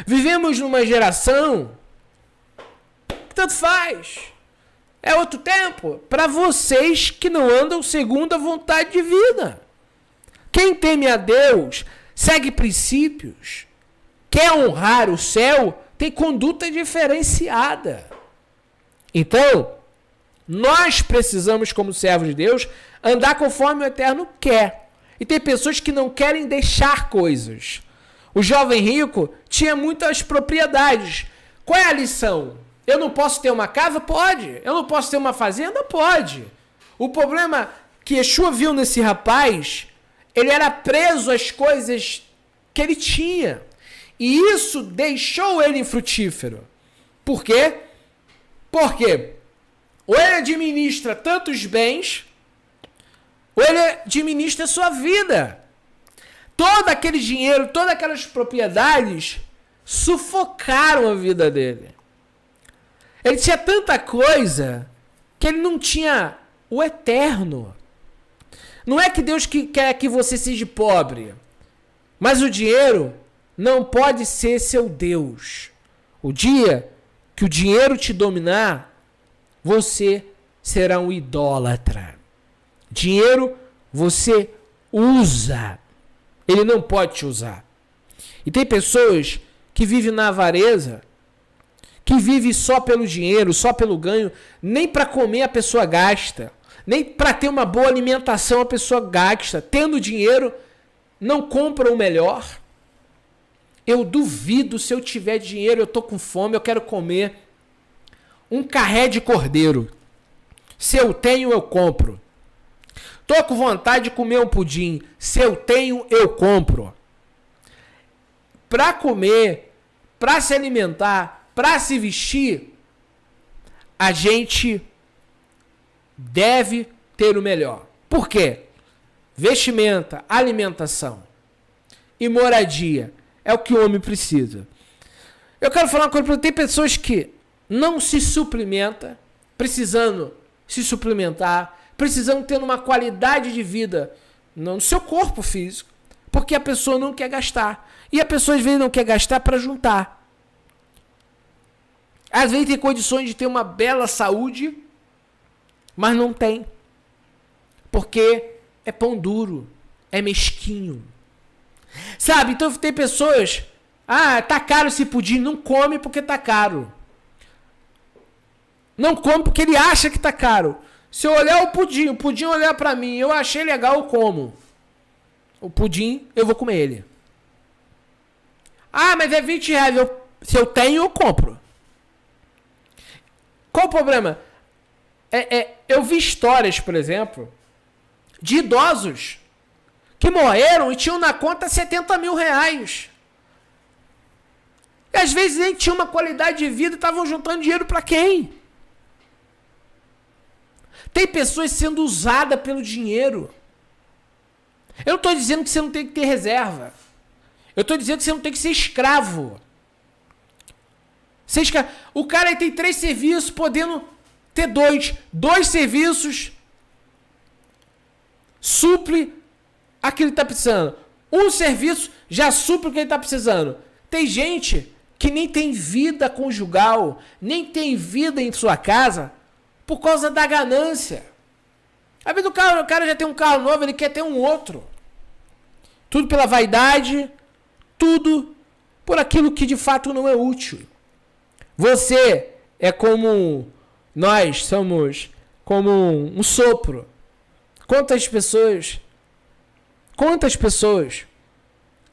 Vivemos numa geração que tanto faz. É outro tempo para vocês que não andam segundo a vontade divina. Quem teme a Deus, segue princípios, quer honrar o céu, tem conduta diferenciada. Então, Nós precisamos, como servos de Deus, andar conforme o Eterno quer. E tem pessoas que não querem deixar coisas. O jovem rico tinha muitas propriedades. Qual é a lição? Eu não posso ter uma casa? Pode. Eu não posso ter uma fazenda? Pode. O problema que Yeshua viu nesse rapaz, ele era preso às coisas que ele tinha. E isso deixou ele infrutífero. Por quê? Porque ou ele administra tantos bens, ou ele administra a sua vida. Todo aquele dinheiro, todas aquelas propriedades sufocaram a vida dele. Ele tinha tanta coisa que ele não tinha o eterno. Não é que Deus quer que você seja pobre, mas o dinheiro não pode ser seu Deus. O dia que o dinheiro te dominar, você será um idólatra. Dinheiro você usa. Ele não pode te usar. E tem pessoas que vivem na avareza, que vivem só pelo dinheiro, só pelo ganho. Nem para comer a pessoa gasta. Nem para ter uma boa alimentação a pessoa gasta. Tendo dinheiro, não compra o melhor. Eu duvido, se eu tiver dinheiro, eu tô com fome, eu quero comer um carré de cordeiro. Se eu tenho, eu compro. Tô com vontade de comer um pudim. Se eu tenho, eu compro. Para comer, para se alimentar, para se vestir, a gente deve ter o melhor. Por quê? Vestimenta, alimentação e moradia é o que o homem precisa. Eu quero falar uma coisa para você. Tem pessoas que não se suplementa, precisando se suplementar, precisando ter uma qualidade de vida no seu corpo físico, porque a pessoa não quer gastar. E a pessoa às vezes não quer gastar para juntar. Às vezes tem condições de ter uma bela saúde, mas não tem. Porque é pão duro, é mesquinho. Sabe, então tem pessoas, tá caro esse pudim, não come porque tá caro. Não come porque ele acha que tá caro. Se eu olhar o pudim olhar pra mim, eu achei legal, eu como. O pudim, eu vou comer ele. Mas é 20 reais. Se eu tenho, eu compro. Qual o problema? Eu vi histórias, por exemplo, de idosos que morreram e tinham na conta 70 mil reais. E às vezes nem tinham uma qualidade de vida e estavam juntando dinheiro para quem? Tem pessoas sendo usadas pelo dinheiro. Eu não estou dizendo que você não tem que ter reserva. Eu estou dizendo que você não tem que ser escravo. O cara aí tem 3 serviços, podendo ter 2. 2 serviços suple a que ele está precisando. Um serviço já suple o que ele está precisando. Tem gente que nem tem vida conjugal, nem tem vida em sua casa, por causa da ganância. Às vezes o cara já tem um carro novo, ele quer ter um outro. Tudo pela vaidade, tudo por aquilo que de fato não é útil. Você é como, nós somos como um sopro. Quantas pessoas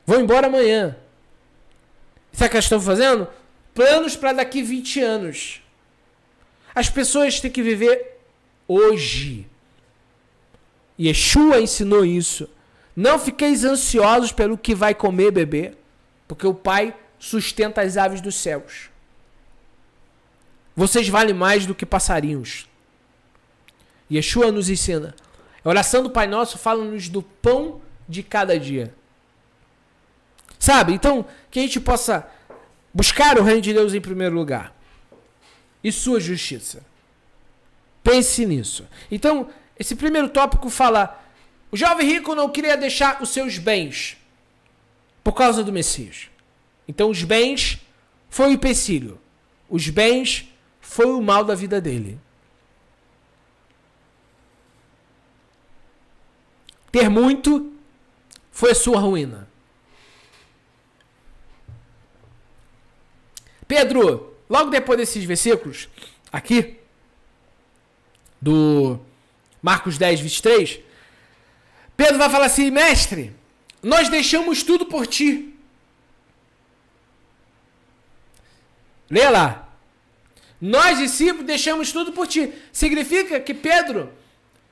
vão embora amanhã? Sabe o que elas estão fazendo? Planos para daqui 20 anos. As pessoas têm que viver hoje. Yeshua ensinou isso. Não fiqueis ansiosos pelo que vai comer e beber, porque o Pai sustenta as aves dos céus. Vocês valem mais do que passarinhos. Yeshua nos ensina. A oração do Pai Nosso fala-nos do pão de cada dia. Sabe? Então, que a gente possa buscar o reino de Deus em primeiro lugar. E sua justiça. Pense nisso. Então, esse primeiro tópico fala: o jovem rico não queria deixar os seus bens por causa do Messias. Então, os bens foi o empecilho. Os bens foi o mal da vida dele. Ter muito foi a sua ruína. Pedro, logo depois desses versículos, aqui, do Marcos 10, 23, Pedro vai falar assim: mestre, nós deixamos tudo por ti. Lê lá. Nós, discípulos, deixamos tudo por ti. Significa que Pedro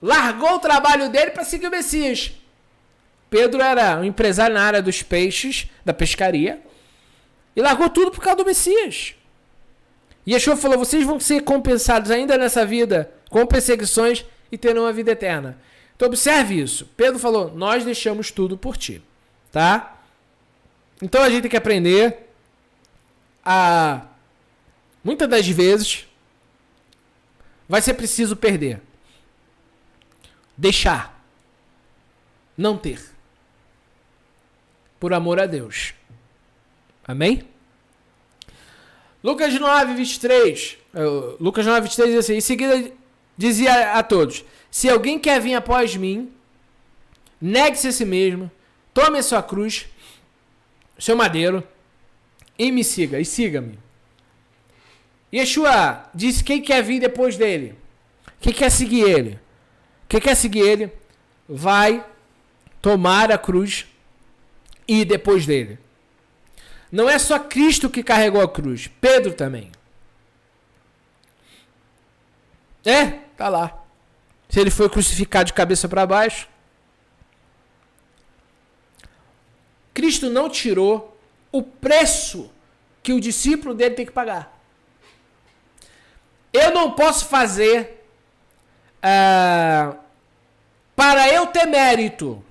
largou o trabalho dele para seguir o Messias. Pedro era um empresário na área dos peixes, da pescaria, e largou tudo por causa do Messias. E Yeshua falou: vocês vão ser compensados ainda nessa vida com perseguições e terão uma vida eterna. Então observe isso. Pedro falou: nós deixamos tudo por ti. Tá? Então a gente tem que aprender a... muitas das vezes vai ser preciso perder. Deixar. Não ter. Por amor a Deus. Amém? Lucas 9, 23. Lucas 9, 23 diz assim: em seguida dizia a todos: se alguém quer vir após mim, negue-se a si mesmo, tome a sua cruz, seu madeiro, e me siga, e siga-me. Yeshua disse: quem quer vir depois dele, quem quer seguir ele, vai tomar a cruz e ir depois dele. Não é só Cristo que carregou a cruz, Pedro também. Tá lá. Se ele foi crucificado de cabeça para baixo, Cristo não tirou o preço que o discípulo dele tem que pagar. Eu não posso fazer para eu ter mérito,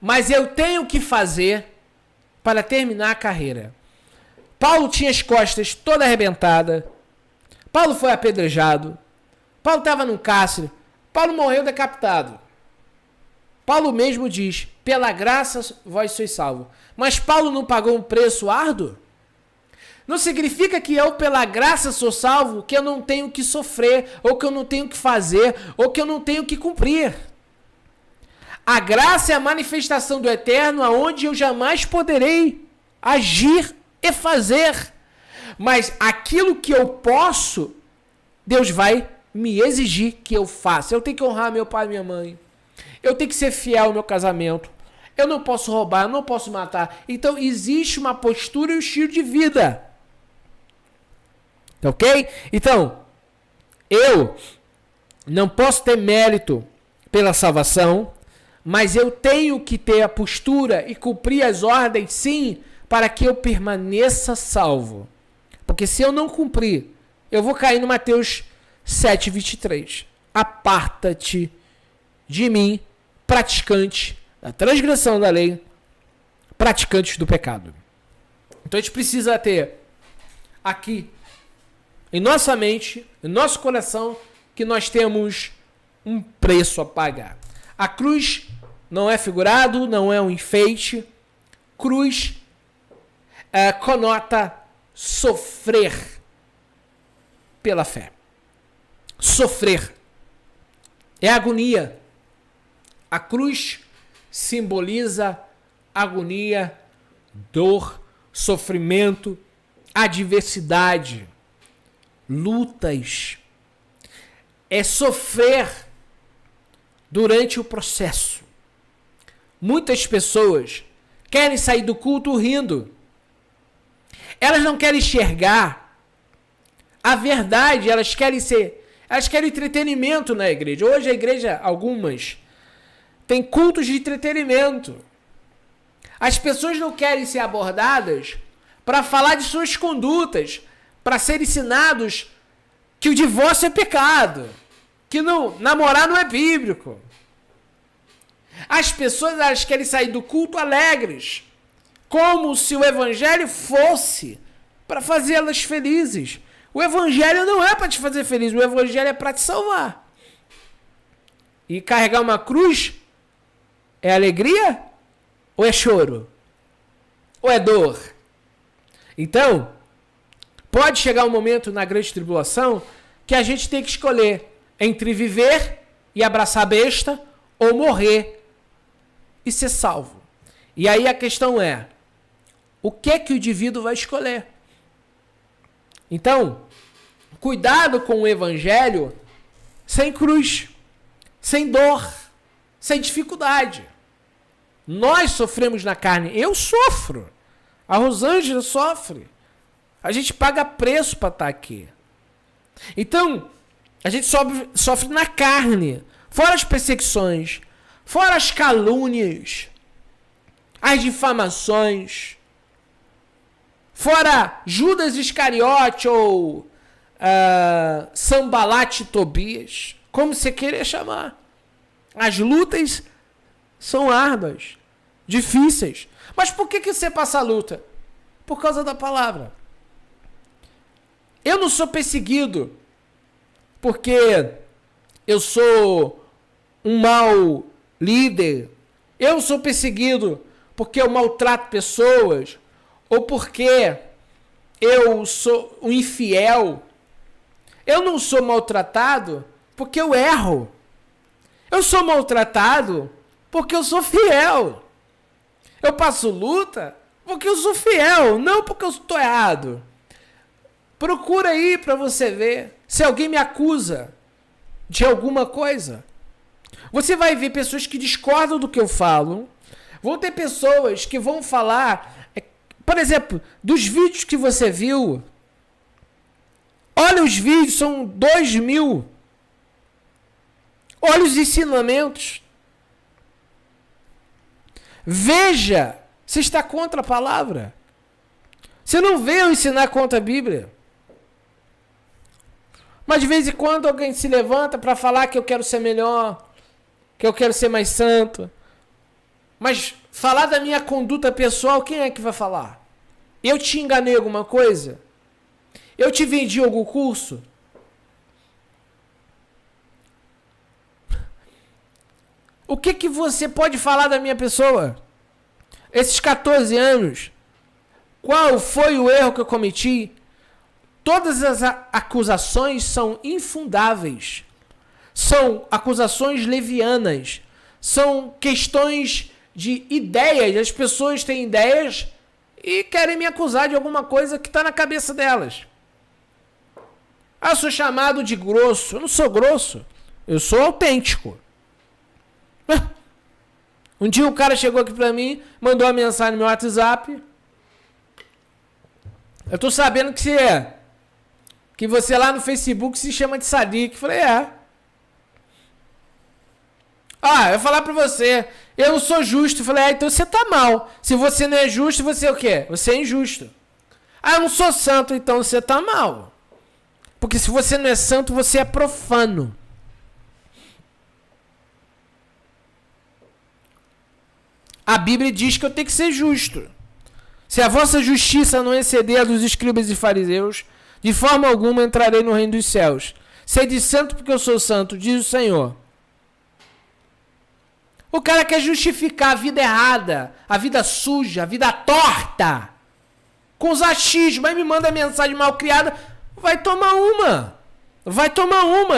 mas eu tenho que fazer para terminar a carreira. Paulo tinha as costas toda arrebentada. Paulo foi apedrejado. Paulo estava num cárcere. Paulo morreu decapitado. Paulo mesmo diz: pela graça vós sois salvos. Mas Paulo não pagou um preço árduo? Não significa que eu, pela graça, sou salvo, que eu não tenho que sofrer, ou que eu não tenho que fazer, ou que eu não tenho que cumprir. A graça é a manifestação do eterno, aonde eu jamais poderei agir e fazer. Mas aquilo que eu posso, Deus vai me exigir que eu faça. Eu tenho que honrar meu pai e minha mãe. Eu tenho que ser fiel ao meu casamento. Eu não posso roubar, eu não posso matar. Então existe uma postura e um estilo de vida. Ok? Então, eu não posso ter mérito pela salvação, mas eu tenho que ter a postura e cumprir as ordens, sim, para que eu permaneça salvo. Porque se eu não cumprir, eu vou cair no Mateus 7, 23. Aparta-te de mim, praticante da transgressão da lei, praticantes do pecado. Então a gente precisa ter aqui, em nossa mente, em nosso coração, que nós temos um preço a pagar. A cruz não é figurado, não é um enfeite. Cruz conota sofrer pela fé. Sofrer é agonia. A cruz simboliza agonia, dor, sofrimento, adversidade, lutas. É sofrer durante o processo. Muitas pessoas querem sair do culto rindo. Elas não querem enxergar a verdade, elas querem entretenimento na igreja. Hoje a igreja, algumas, tem cultos de entretenimento. As pessoas não querem ser abordadas para falar de suas condutas, para serem ensinados que o divórcio é pecado, que namorar não é bíblico. As pessoas, elas querem sair do culto alegres, como se o evangelho fosse para fazê-las felizes. O evangelho não é para te fazer feliz, o evangelho é para te salvar. E carregar uma cruz é alegria ou é choro? Ou é dor? Então, pode chegar um momento na grande tribulação que a gente tem que escolher entre viver e abraçar a besta ou morrer e ser salvo. E aí a questão é, o que o indivíduo vai escolher? Então, cuidado com o evangelho sem cruz, sem dor, sem dificuldade. Nós sofremos na carne. Eu sofro. A Rosângela sofre. A gente paga preço para estar aqui. Então, a gente sofre na carne. Fora as perseguições. Fora as calúnias. As difamações. Fora Judas Iscariote ou Sambalate Tobias. Como você querer chamar. As lutas são árduas. Difíceis. Mas por que você passa a luta? Por causa da palavra. Eu não sou perseguido porque eu sou um mau líder. Eu não sou perseguido porque eu maltrato pessoas ou porque eu sou um infiel. Eu não sou maltratado porque eu erro. Eu sou maltratado porque eu sou fiel. Eu passo luta porque eu sou fiel, não porque eu estou errado. Procura aí para você ver se alguém me acusa de alguma coisa. Você vai ver pessoas que discordam do que eu falo. Vão ter pessoas que vão falar, por exemplo, dos vídeos que você viu. Olha os vídeos, são 2.000. Olha os ensinamentos. Veja se está contra a palavra. Você não vê eu ensinar contra a Bíblia. Mas de vez em quando alguém se levanta para falar que eu quero ser melhor, que eu quero ser mais santo. Mas falar da minha conduta pessoal, quem é que vai falar? Eu te enganei alguma coisa? Eu te vendi algum curso? O que você pode falar da minha pessoa? Esses 14 anos, qual foi o erro que eu cometi? Todas as acusações são infundáveis. São acusações levianas. São questões de ideias. As pessoas têm ideias e querem me acusar de alguma coisa que está na cabeça delas. Eu sou chamado de grosso. Eu não sou grosso. Eu sou autêntico. Um dia um cara chegou aqui pra mim, mandou uma mensagem no meu WhatsApp. Eu tô sabendo que você lá no Facebook se chama de Sadiq. Eu falei, é. Eu vou falar pra você, eu não sou justo. Eu falei, então você tá mal. Se você não é justo, você é o quê? Você é injusto. Eu não sou santo, então você tá mal. Porque se você não é santo, você é profano. A Bíblia diz que eu tenho que ser justo. Se a vossa justiça não exceder a dos escribas e fariseus, de forma alguma entrarei no reino dos céus. Sede santo porque eu sou santo, diz o Senhor. O cara quer justificar a vida errada, a vida suja, a vida torta, com os achismos, aí me manda mensagem mal criada, vai tomar uma,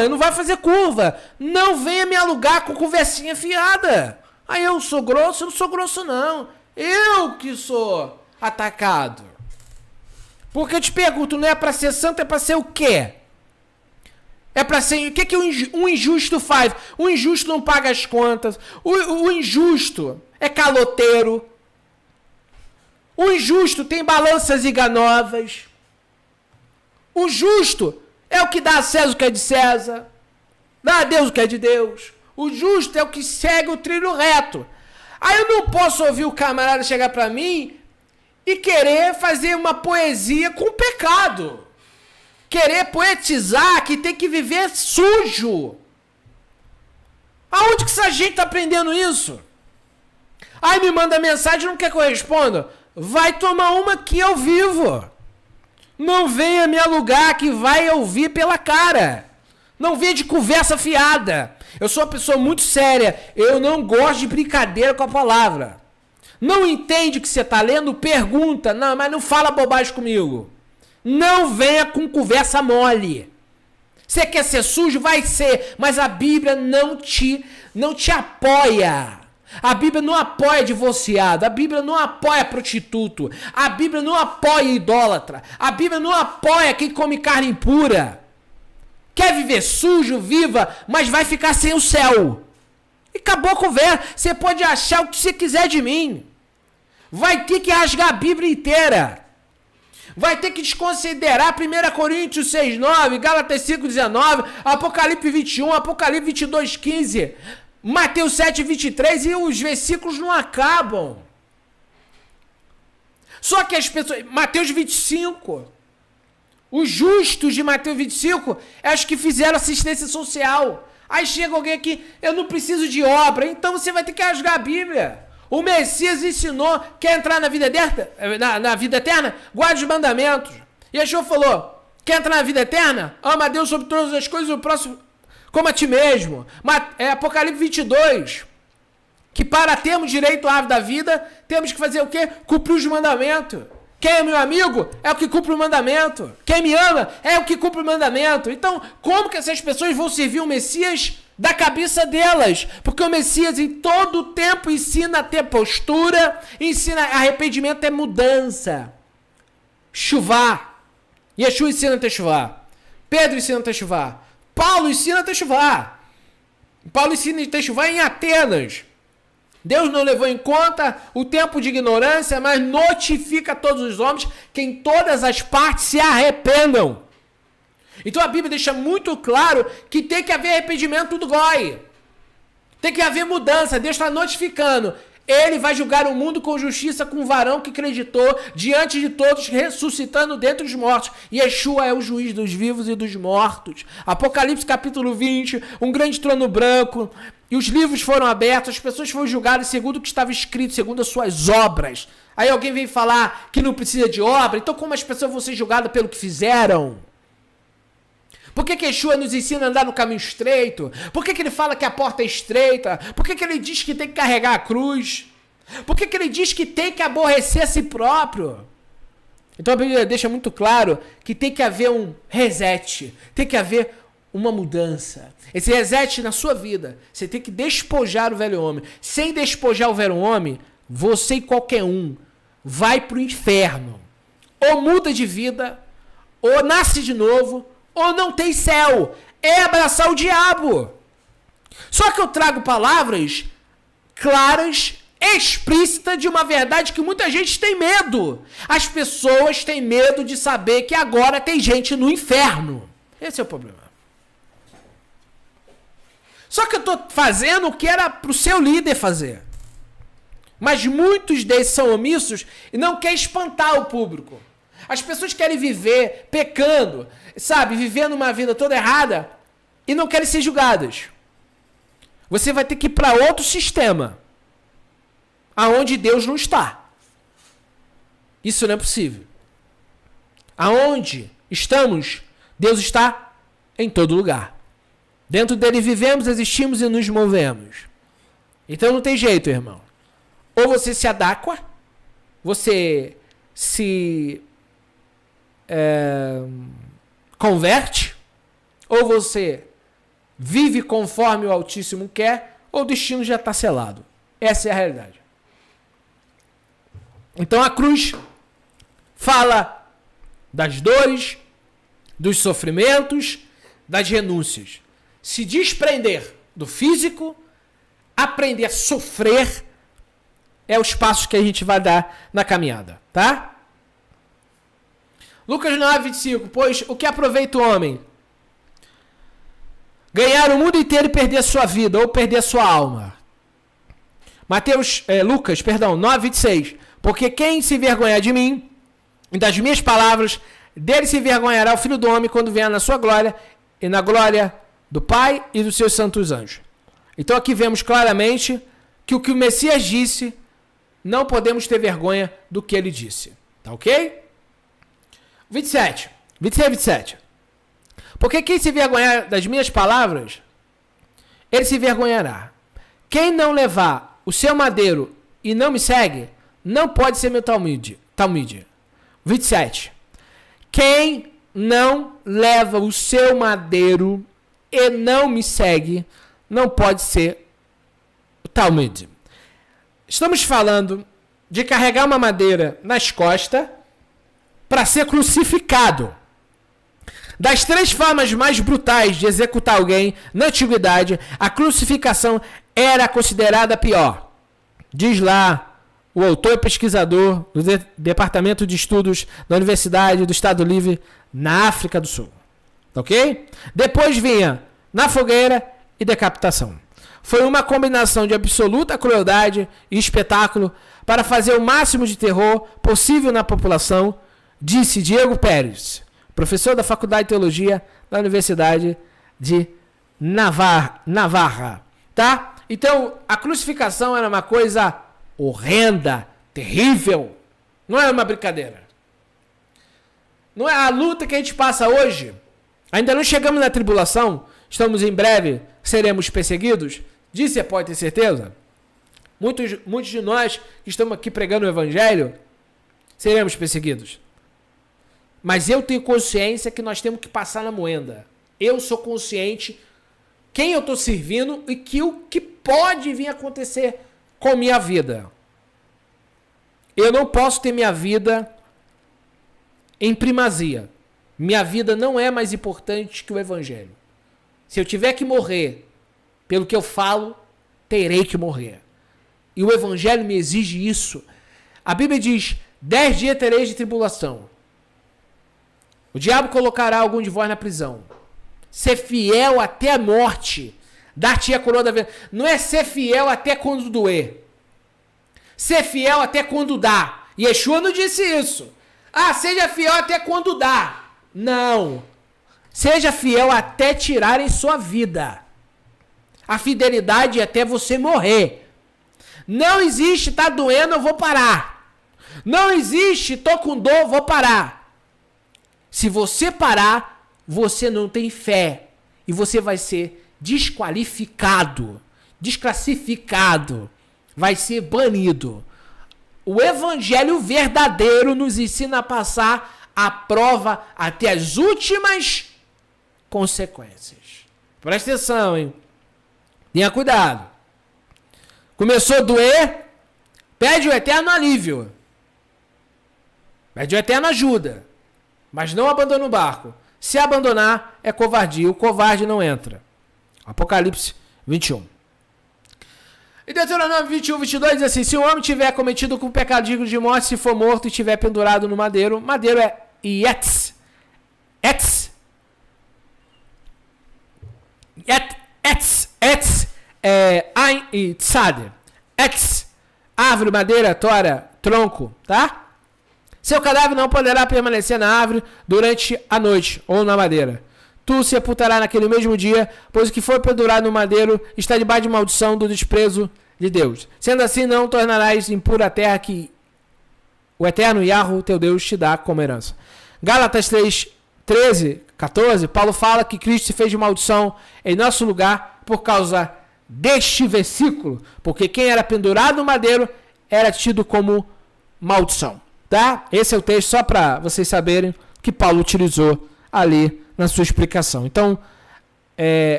não vai fazer curva, não venha me alugar com conversinha fiada. Aí eu sou grosso? Eu não sou grosso não, eu que sou atacado. Porque eu te pergunto, não é para ser santo, é para ser o quê? É para ser... O que um injusto faz? O injusto não paga as contas. O injusto é caloteiro. O injusto tem balanças enganosas. O justo é o que dá a César o que é de César. Dá a Deus o que é de Deus. O justo é o que segue o trilho reto. Aí eu não posso ouvir o camarada chegar para mim e querer fazer uma poesia com pecado. Querer poetizar que tem que viver sujo. Aonde que essa gente tá aprendendo isso? Aí me manda mensagem e não quer que eu responda. Vai tomar uma que eu vivo. Não venha me alugar que vai ouvir pela cara. Não venha de conversa fiada. Eu sou uma pessoa muito séria. Eu não gosto de brincadeira com a palavra. Não entende o que você está lendo? Pergunta. Não, mas não fala bobagem comigo. Não venha com conversa mole. Você quer ser sujo? Vai ser. Mas a Bíblia não te apoia. A Bíblia não apoia divorciado. A Bíblia não apoia prostituto. A Bíblia não apoia idólatra. A Bíblia não apoia quem come carne impura. Quer viver sujo, viva, mas vai ficar sem o céu. E acabou a conversa. Você pode achar o que você quiser de mim. Vai ter que rasgar a Bíblia inteira. Vai ter que desconsiderar 1 Coríntios 6:9, Gálatas 5:19, Apocalipse 21, Apocalipse 22:15, Mateus 7:23 e os versículos não acabam. Só que as pessoas... Mateus 25. Os justos de Mateus 25 é os que fizeram assistência social. Aí chega alguém aqui, eu não preciso de obra, então você vai ter que rasgar a Bíblia. O Messias ensinou, quer entrar na vida eterna? Na vida eterna? Guarde os mandamentos. E Yeshua falou, quer entrar na vida eterna? Ama a Deus sobre todas as coisas e o próximo como a ti mesmo. Apocalipse 22. Que para termos direito à árvore da vida, temos que fazer o quê? Cumprir os mandamentos. Quem é meu amigo é o que cumpre o mandamento. Quem me ama é o que cumpre o mandamento. Então, como que essas pessoas vão servir o Messias da cabeça delas? Porque o Messias em todo o tempo ensina a ter postura, ensina arrependimento é mudança. Chuvá. Yeshua ensina a ter chuvá. Pedro ensina a ter chuvá. Paulo ensina a ter chuvá. Paulo ensina a ter chuvá em Atenas. Deus não levou em conta o tempo de ignorância, mas notifica a todos os homens que em todas as partes se arrependam. Então a Bíblia deixa muito claro que tem que haver arrependimento do goi. Tem que haver mudança. Deus está notificando. Ele vai julgar o mundo com justiça com o varão que acreditou diante de todos, ressuscitando dentre os mortos. Yeshua é o juiz dos vivos e dos mortos. Apocalipse capítulo 20, um grande trono branco. E os livros foram abertos, as pessoas foram julgadas segundo o que estava escrito, segundo as suas obras. Aí alguém vem falar que não precisa de obra. Então como as pessoas vão ser julgadas pelo que fizeram? Por que Yeshua nos ensina a andar no caminho estreito? Por que ele fala que a porta é estreita? Por que ele diz que tem que carregar a cruz? Por que ele diz que tem que aborrecer a si próprio? Então a Bíblia deixa muito claro que tem que haver um reset, tem que haver uma mudança. Esse reset na sua vida, você tem que despojar o velho homem. Sem despojar o velho homem, você e qualquer um vai para o inferno. Ou muda de vida, ou nasce de novo, ou não tem céu. É abraçar o diabo. Só que eu trago palavras claras, explícitas de uma verdade que muita gente tem medo. As pessoas têm medo de saber que agora tem gente no inferno. Esse é o problema. Só que eu estou fazendo o que era para o seu líder fazer. Mas muitos deles são omissos e não querem espantar o público. As pessoas querem viver pecando, sabe? Vivendo uma vida toda errada e não querem ser julgadas. Você vai ter que ir para outro sistema, aonde Deus não está. Isso não é possível. Aonde estamos, Deus está em todo lugar. Dentro dele vivemos, existimos e nos movemos. Então não tem jeito, irmão. Ou você se adequa, você se converte, ou você vive conforme o Altíssimo quer, ou o destino já está selado. Essa é a realidade. Então a cruz fala das dores, dos sofrimentos, das renúncias. Se desprender do físico, aprender a sofrer, é os passos que a gente vai dar na caminhada, tá? Lucas 9:25, pois o que aproveita o homem? Ganhar o mundo inteiro e perder a sua vida, ou perder a sua alma. Lucas 9:26, porque quem se envergonhar de mim e das minhas palavras, dele se envergonhará o Filho do Homem quando vier na sua glória e na glória do Pai e dos seus santos anjos. Então aqui vemos claramente que o Messias disse, não podemos ter vergonha do que ele disse. Tá ok? 26 a 27. Porque quem se envergonhar das minhas palavras, ele se envergonhará. Quem não levar o seu madeiro e não me segue, não pode ser meu talmide. 27. Quem não leva o seu madeiro e não me segue, não pode ser o talmide. Estamos falando de carregar uma madeira nas costas para ser crucificado. Das 3 formas mais brutais de executar alguém na antiguidade, a crucificação era considerada a pior. Diz lá o autor e pesquisador do Departamento de Estudos da Universidade do Estado Livre na África do Sul. Ok? Depois vinha na fogueira e decapitação. Foi uma combinação de absoluta crueldade e espetáculo para fazer o máximo de terror possível na população, disse Diego Pérez, professor da Faculdade de Teologia da Universidade de Navarra. Tá? Então, a crucificação era uma coisa horrenda, terrível. Não é uma brincadeira. Não é a luta que a gente passa hoje. Ainda não chegamos na tribulação. Estamos em breve, seremos perseguidos. Disso você pode ter certeza. Muitos de nós que estamos aqui pregando o evangelho, seremos perseguidos. Mas eu tenho consciência que nós temos que passar na moenda. Eu sou consciente quem eu estou servindo e que o que pode vir a acontecer com minha vida. Eu não posso ter minha vida em primazia. Minha vida não é mais importante que o evangelho. Se eu tiver que morrer pelo que eu falo, terei que morrer. E o evangelho me exige isso. A Bíblia diz, 10 dias tereis de tribulação. O diabo colocará algum de vós na prisão. Ser fiel até a morte. Dar-te a coroa da vida. Não é ser fiel até quando doer. Ser fiel até quando dá. Yeshua não disse isso. Ah, seja fiel até quando dá. Não. Seja fiel até tirarem sua vida. A fidelidade é até você morrer. Não existe, tá doendo, eu vou parar. Não existe, tô com dor, vou parar. Se você parar, você não tem fé. E você vai ser desqualificado. Desclassificado. Vai ser banido. O evangelho verdadeiro nos ensina a passar a prova até as últimas consequências. Presta atenção, hein? Tenha cuidado. Começou a doer, pede o eterno alívio. Pede o eterno ajuda. Mas não abandona o barco. Se abandonar, é covardia. O covarde não entra. Apocalipse 21. E Deuteronômio 21, 22 diz assim, se um homem tiver cometido com pecado digno de morte, se for morto e estiver pendurado no madeiro, madeiro é Etz. Etz é Ain e Tzad. Etz, árvore, madeira, tora, tronco, tá? Seu cadáver não poderá permanecer na árvore durante a noite ou na madeira. Tu o sepultará naquele mesmo dia, pois o que for pendurado no madeiro está debaixo de maldição do desprezo de Deus. Sendo assim, não tornarás impura a terra que o eterno Yahweh, teu Deus, te dá como herança. Gálatas 3, 13, 14, Paulo fala que Cristo se fez de maldição em nosso lugar por causa deste versículo, porque quem era pendurado no madeiro era tido como maldição. Tá? Esse é o texto só para vocês saberem que Paulo utilizou ali na sua explicação. Então,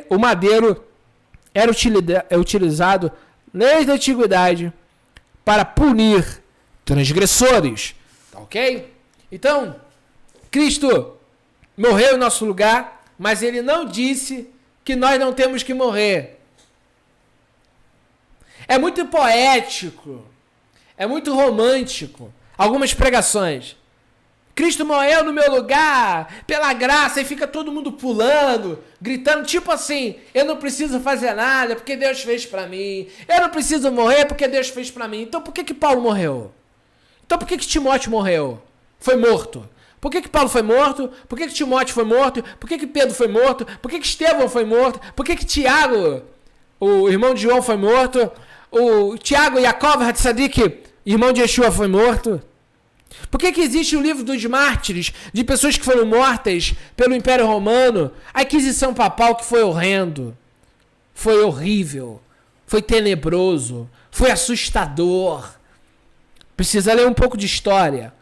o madeiro era utilizado desde a antiguidade para punir transgressores. Tá ok? Então, Cristo morreu em nosso lugar, mas ele não disse que nós não temos que morrer. É muito poético, é muito romântico. Algumas pregações. Cristo morreu no meu lugar, pela graça, e fica todo mundo pulando, gritando, tipo assim, eu não preciso fazer nada, porque Deus fez pra mim. Eu não preciso morrer, porque Deus fez pra mim. Então por que Paulo morreu? Então por que Timóteo morreu? Foi morto. Por que Paulo foi morto? Por que Timóteo foi morto? Por que Pedro foi morto? Por que Estevão foi morto? Por que Tiago, o irmão de João, foi morto? O Tiago Yaakov Hatzadik, irmão de Yeshua, foi morto? Por que existe o livro dos mártires, de pessoas que foram mortas pelo Império Romano? A Inquisição Papal, que foi horrendo, foi horrível, foi tenebroso, foi assustador. Precisa ler um pouco de história.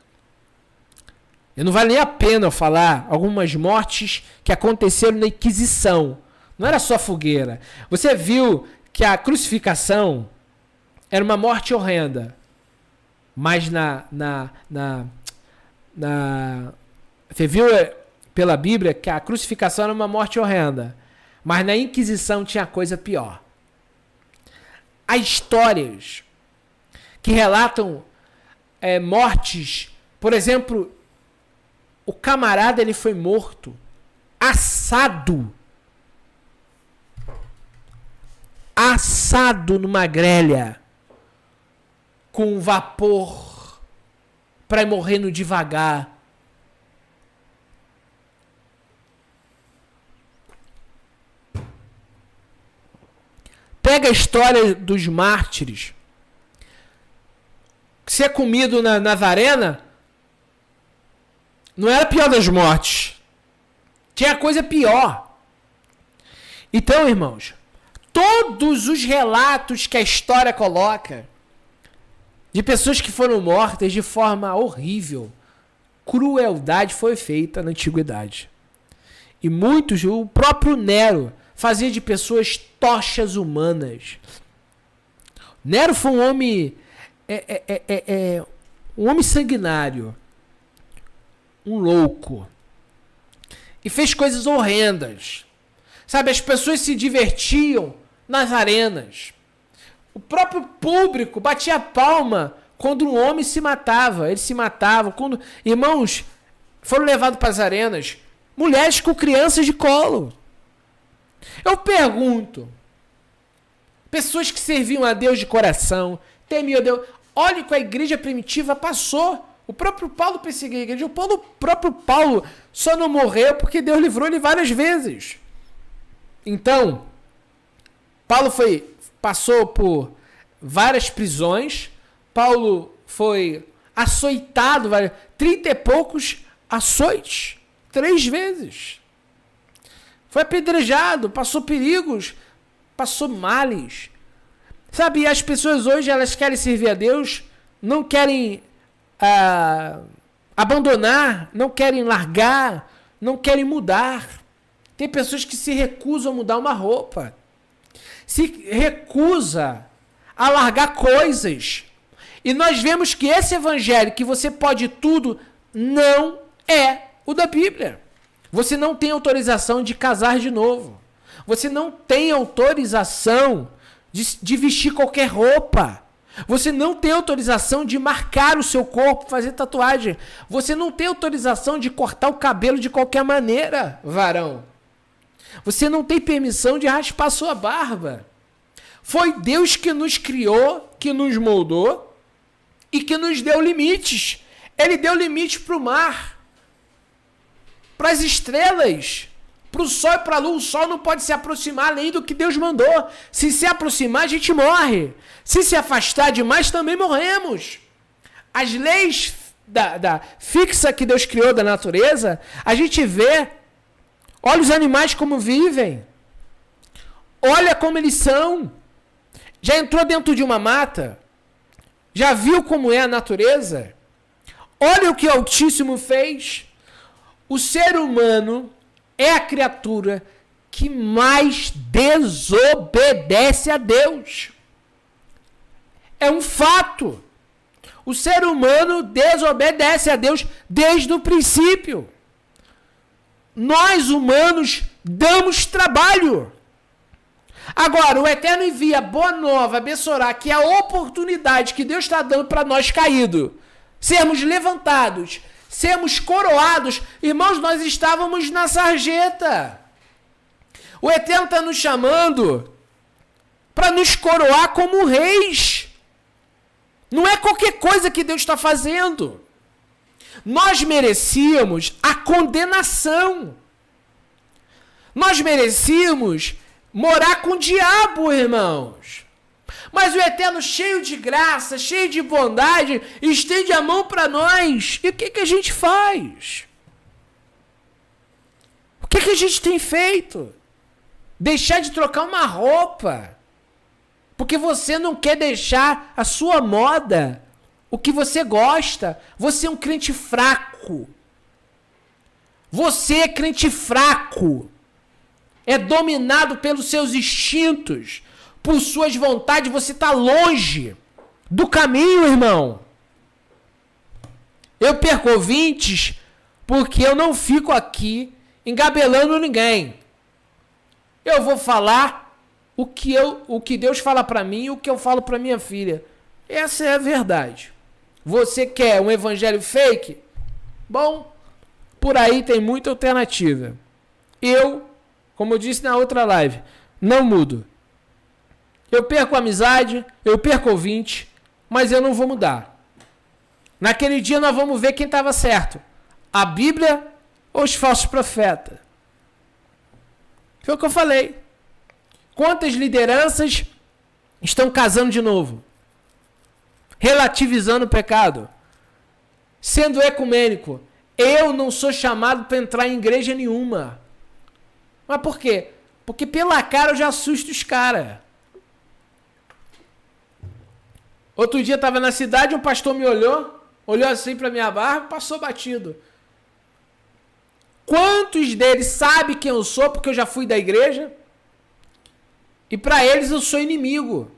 E não vale nem a pena eu falar algumas mortes que aconteceram na Inquisição. Não era só fogueira. Você viu que a crucificação era uma morte horrenda. Mas você viu pela Bíblia que a crucificação era uma morte horrenda. Mas na Inquisição tinha coisa pior. Há histórias que relatam mortes. Por exemplo, o camarada ele foi morto, assado numa grelha, com vapor, para ir morrendo devagar. Pega a história dos mártires. Ser comido nas arenas não era a pior das mortes. Tinha coisa pior. Então, irmãos, todos os relatos que a história coloca de pessoas que foram mortas de forma horrível, crueldade foi feita na antiguidade. E muitos, o próprio Nero, fazia de pessoas tochas humanas. Nero foi um homem um homem sanguinário, um louco, e fez coisas horrendas. Sabe, as pessoas se divertiam nas arenas. O próprio público batia palma quando um homem se matava. Eles se matavam. Quando irmãos foram levados para as arenas, mulheres com crianças de colo. Eu pergunto, pessoas que serviam a Deus de coração, temiam a Deus. Olha o que a igreja primitiva passou. O próprio Paulo perseguiu a igreja. O próprio Paulo só não morreu porque Deus livrou ele várias vezes. Então, Paulo passou por várias prisões. Paulo foi açoitado, 30 e poucos açoites, 3 vezes. Foi apedrejado, passou perigos, passou males. Sabe, as pessoas hoje, elas querem servir a Deus, não querem abandonar, não querem largar, não querem mudar. Tem pessoas que se recusam a mudar uma roupa, se recusa a largar coisas. E nós vemos que esse evangelho, que você pode tudo, não é o da Bíblia. Você não tem autorização de casar de novo. Você não tem autorização de vestir qualquer roupa. Você não tem autorização de marcar o seu corpo, fazer tatuagem. Você não tem autorização de cortar o cabelo de qualquer maneira, varão. Você não tem permissão de raspar sua barba. Foi Deus que nos criou, que nos moldou e que nos deu limites. Ele deu limite para o mar, para as estrelas, para o sol e para a lua. O sol não pode se aproximar além do que Deus mandou. Se aproximar, a gente morre. Se afastar demais, também morremos. As leis fixa que Deus criou da natureza, a gente vê. Olha os animais como vivem. Olha como eles são. Já entrou dentro de uma mata? Já viu como é a natureza? Olha o que o Altíssimo fez. O ser humano é a criatura que mais desobedece a Deus. É um fato. O ser humano desobedece a Deus desde o princípio. Nós, humanos, damos trabalho. Agora, o Eterno envia boa nova, Bessorá, que é a oportunidade que Deus está dando para nós caídos, sermos levantados, sermos coroados. Irmãos, nós estávamos na sarjeta. O Eterno está nos chamando para nos coroar como reis. Não é qualquer coisa que Deus está fazendo. Nós merecíamos a condenação. Nós merecíamos morar com o diabo, irmãos. Mas o Eterno, cheio de graça, cheio de bondade, estende a mão para nós. E o que a gente faz? O que a gente tem feito? Deixar de trocar uma roupa. Porque você não quer deixar a sua moda, o que você gosta. Você é um crente fraco. Você é crente fraco. É dominado pelos seus instintos, por suas vontades. Você está longe do caminho, irmão. Eu perco ouvintes Porque eu não fico aqui engabelando ninguém. Eu vou falar o que Deus fala para mim e o que eu falo para minha filha. Essa é a verdade. Você quer um evangelho fake? Bom, por aí tem muita alternativa. Eu, como eu disse na outra live, não mudo. Eu perco amizade, eu perco ouvinte, mas eu não vou mudar. Naquele dia nós vamos ver quem estava certo. A Bíblia ou os falsos profetas? Foi o que eu falei. Quantas lideranças estão casando de novo? Relativizando o pecado. Sendo ecumênico. Eu não sou chamado para entrar em igreja nenhuma. Mas por quê? Porque pela cara eu já assusto os caras. Outro dia eu estava na cidade, um pastor me olhou assim para minha barba e passou batido. Quantos deles sabem quem eu sou porque eu já fui da igreja? E para eles eu sou inimigo.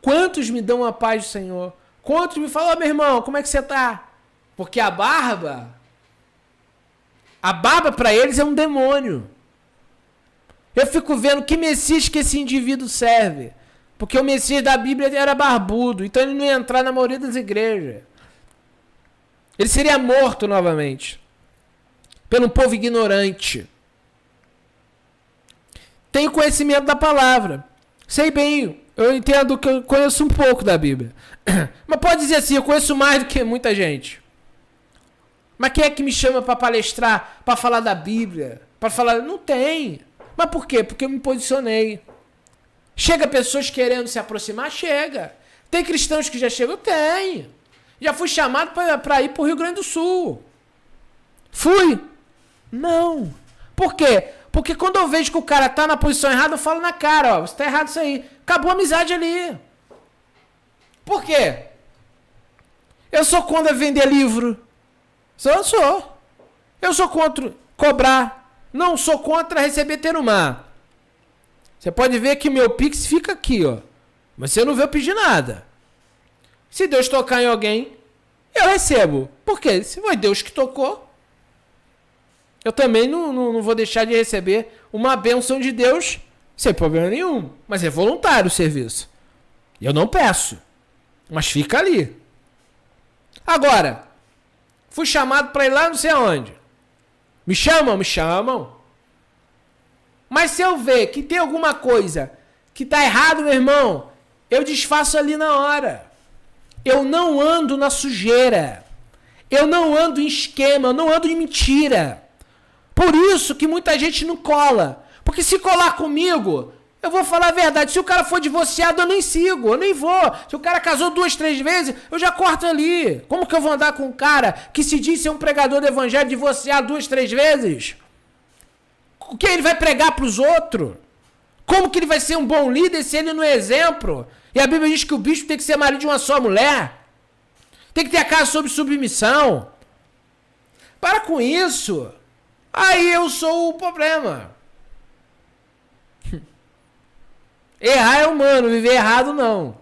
Quantos me dão a paz do Senhor? Quantos me falam, meu irmão, como é que você tá? Porque a barba para eles é um demônio. Eu fico vendo que Messias que esse indivíduo serve. Porque o Messias da Bíblia era barbudo, então ele não ia entrar na maioria das igrejas. Ele seria morto novamente. Pelo povo ignorante. Tenho conhecimento da palavra. Sei bem, eu entendo que eu conheço um pouco da Bíblia. Mas pode dizer assim, eu conheço mais do que muita gente. Mas quem é que me chama para palestrar, para falar da Bíblia? Para falar, não tem. Mas por quê? Porque eu me posicionei. Chega pessoas querendo se aproximar? Chega. Tem cristãos que já chegam? Tem. Já fui chamado para ir para o Rio Grande do Sul. Fui. Não. Por quê? Porque quando eu vejo que o cara tá na posição errada, eu falo na cara, ó, você tá errado isso aí. Acabou a amizade ali. Por quê? Eu sou contra vender livro. Sou. Eu sou contra cobrar. Não sou contra receber terumá. Você pode ver que meu Pix fica aqui, ó. Mas você não vê eu pedir nada. Se Deus tocar em alguém, eu recebo. Por quê? Se foi Deus que tocou, eu também não vou deixar de receber uma bênção de Deus sem problema nenhum. Mas é voluntário o serviço. Eu não peço. Mas fica ali. Agora, fui chamado para ir lá não sei aonde. Me chamam. Mas se eu ver que tem alguma coisa que tá errado, meu irmão, eu desfaço ali na hora. Eu não ando na sujeira. Eu não ando em esquema, eu não ando em mentira. Por isso que muita gente não cola. Porque se colar comigo, eu vou falar a verdade. Se o cara for divorciado, eu nem sigo, eu nem vou. Se o cara casou 2, 3 vezes, eu já corto ali. Como que eu vou andar com um cara que se diz ser um pregador do evangelho divorciado 2, 3 vezes? O que ele vai pregar para os outros? Como que ele vai ser um bom líder se ele não é exemplo? E a Bíblia diz que o bispo tem que ser marido de uma só mulher. Tem que ter a casa sob submissão. Para com isso. Aí eu sou o problema. Errar é humano, viver errado não.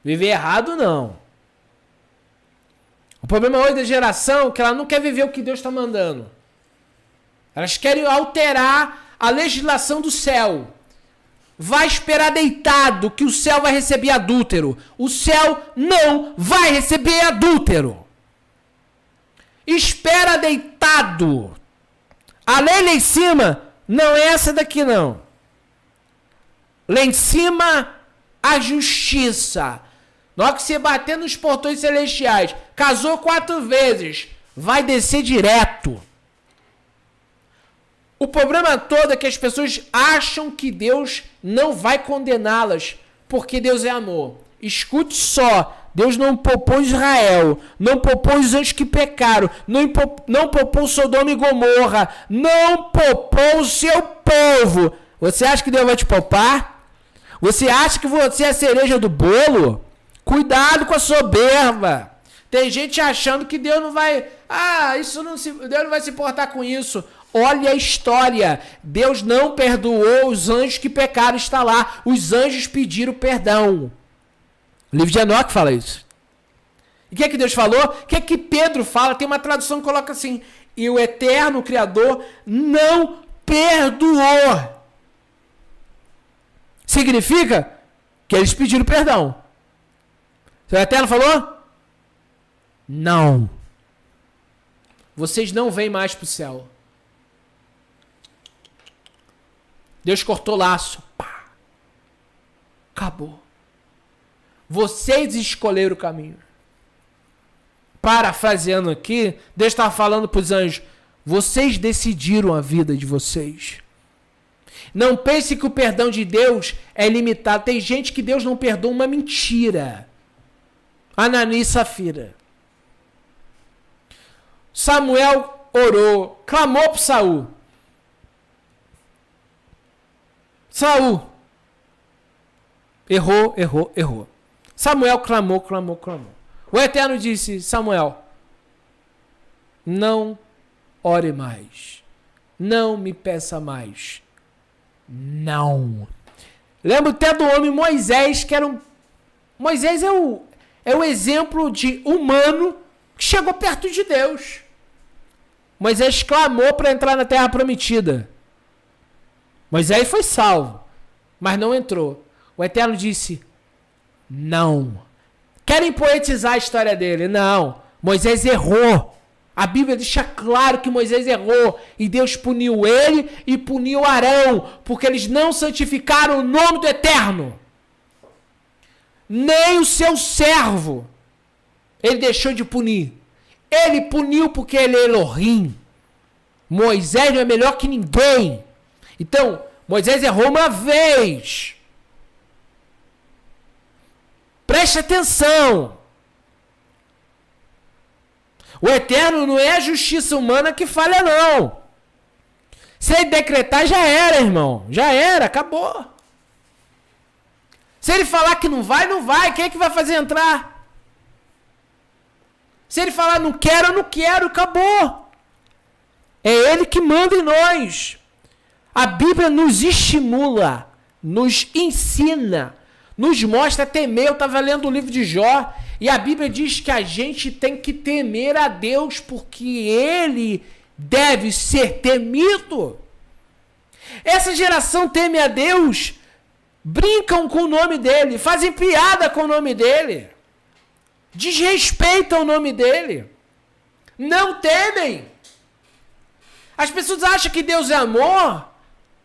Viver errado não. O problema hoje da geração é que ela não quer viver o que Deus está mandando. Elas querem alterar a legislação do céu. Vai esperar deitado que o céu vai receber adúltero. O céu não vai receber adúltero. Espera deitado. A lei lá em cima não é essa daqui não. Lá em cima a justiça. Na hora que você bater nos portões celestiais, casou 4 vezes, vai descer direto. O problema todo é que as pessoas acham que Deus não vai condená-las, porque Deus é amor. Escute só, Deus não poupou Israel, não poupou os anjos que pecaram, não poupou Sodoma e Gomorra, não poupou o seu povo. Você acha que Deus vai te poupar? Você acha que você é a cereja do bolo? Cuidado com a soberba. Tem gente achando que Deus não vai... Deus não vai se importar com isso. Olha a história. Deus não perdoou os anjos que pecaram, está lá. Os anjos pediram perdão. O livro de Enoque fala isso. E o que é que Deus falou? O que é que Pedro fala? Tem uma tradução que coloca assim: e o eterno Criador não perdoou. Significa que eles pediram perdão. O eterno falou? Não. Vocês não vêm mais para o céu. Deus cortou laço. Pá. Acabou. Vocês escolheram o caminho. Parafraseando aqui, Deus estava falando para os anjos: vocês decidiram a vida de vocês. Não pense que o perdão de Deus é limitado. Tem gente que Deus não perdoa uma mentira. Ananias e Safira. Samuel orou, clamou para Saul. Saul errou. Samuel clamou. O Eterno disse: Samuel, não ore mais. Não me peça mais. Não. Lembro até do homem Moisés, que era um... Moisés é o exemplo de humano que chegou perto de Deus. Moisés clamou para entrar na terra prometida. Moisés foi salvo, mas não entrou. O Eterno disse: não. Querem poetizar a história dele? Não. Moisés errou. A Bíblia deixa claro que Moisés errou. E Deus puniu ele e puniu Arão, porque eles não santificaram o nome do Eterno. Nem o seu servo ele deixou de punir. Ele puniu porque ele é Elohim. Moisés não é melhor que ninguém. Então, Moisés errou uma vez. Preste atenção. O Eterno não é a justiça humana que falha, não. Se ele decretar, já era, irmão. Já era, acabou. Se ele falar que não vai, não vai. Quem é que vai fazer entrar? Se ele falar não quero, eu não quero, acabou. É ele que manda em nós. A Bíblia nos estimula, nos ensina, nos mostra a temer. Eu estava lendo o livro de Jó e a Bíblia diz que a gente tem que temer a Deus porque Ele deve ser temido. Essa geração teme a Deus, brincam com o nome dEle, fazem piada com o nome dEle, desrespeitam o nome dEle, não temem. As pessoas acham que Deus é amor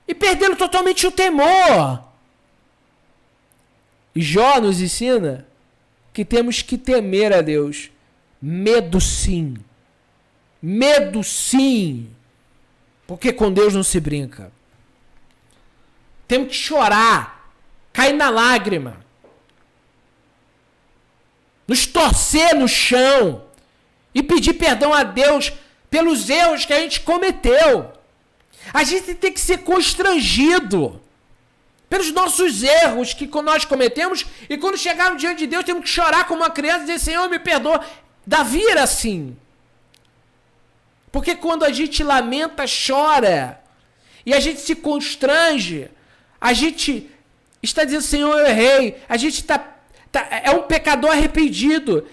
e perderam totalmente o temor. E Jó nos ensina que temos que temer a Deus. Medo sim. Medo sim. Porque com Deus não se brinca. Temos que chorar, cair na lágrima, nos torcer no chão e pedir perdão a Deus pelos erros que a gente cometeu. A gente tem que ser constrangido pelos nossos erros que nós cometemos, e quando chegarmos diante de Deus, temos que chorar como uma criança e dizer: Senhor, me perdoa. Davi era assim. Porque quando a gente lamenta, chora, e a gente se constrange, a gente está dizendo: Senhor, eu errei. A gente é um pecador arrependido,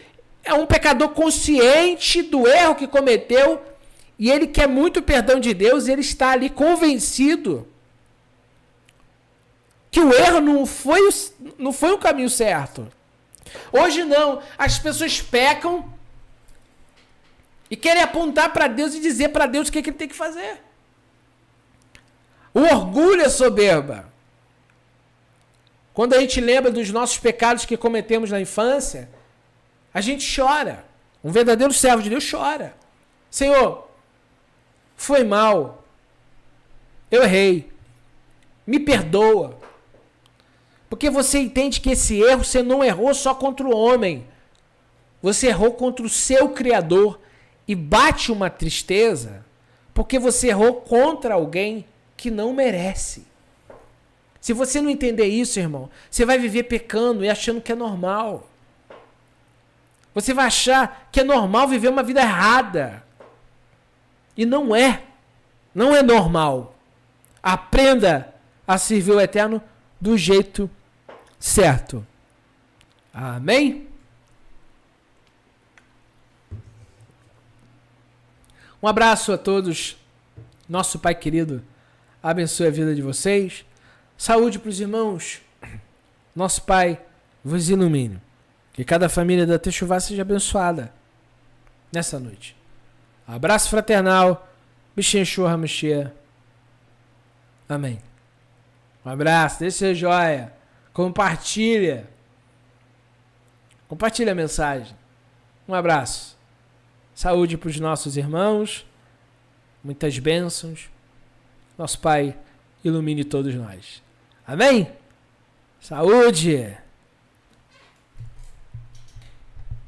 é um pecador consciente do erro que cometeu, e ele quer muito perdão de Deus, e ele está ali convencido que o erro não foi o caminho certo. Hoje não. As pessoas pecam e querem apontar para Deus e dizer para Deus o que ele tem que fazer. O orgulho é soberba. Quando a gente lembra dos nossos pecados que cometemos na infância, a gente chora. Um verdadeiro servo de Deus chora. Senhor, foi mal. Eu errei. Me perdoa. Porque você entende que esse erro, você não errou só contra o homem. Você errou contra o seu Criador. E bate uma tristeza, porque você errou contra alguém que não merece. Se você não entender isso, irmão, você vai viver pecando e achando que é normal. Você vai achar que é normal viver uma vida errada. E não é. Não é normal. Aprenda a servir o Eterno do jeito certo. Amém? Um abraço a todos. Nosso Pai querido abençoe a vida de vocês. Saúde para os irmãos. Nosso Pai vos ilumine. Que cada família da Techuvá seja abençoada nessa noite. Abraço fraternal. Bichinho churra, mexer. Amém. Um abraço. Deixa seu joia. Compartilha. Compartilha a mensagem. Um abraço. Saúde para os nossos irmãos. Muitas bênçãos. Nosso Pai ilumine todos nós. Amém? Saúde!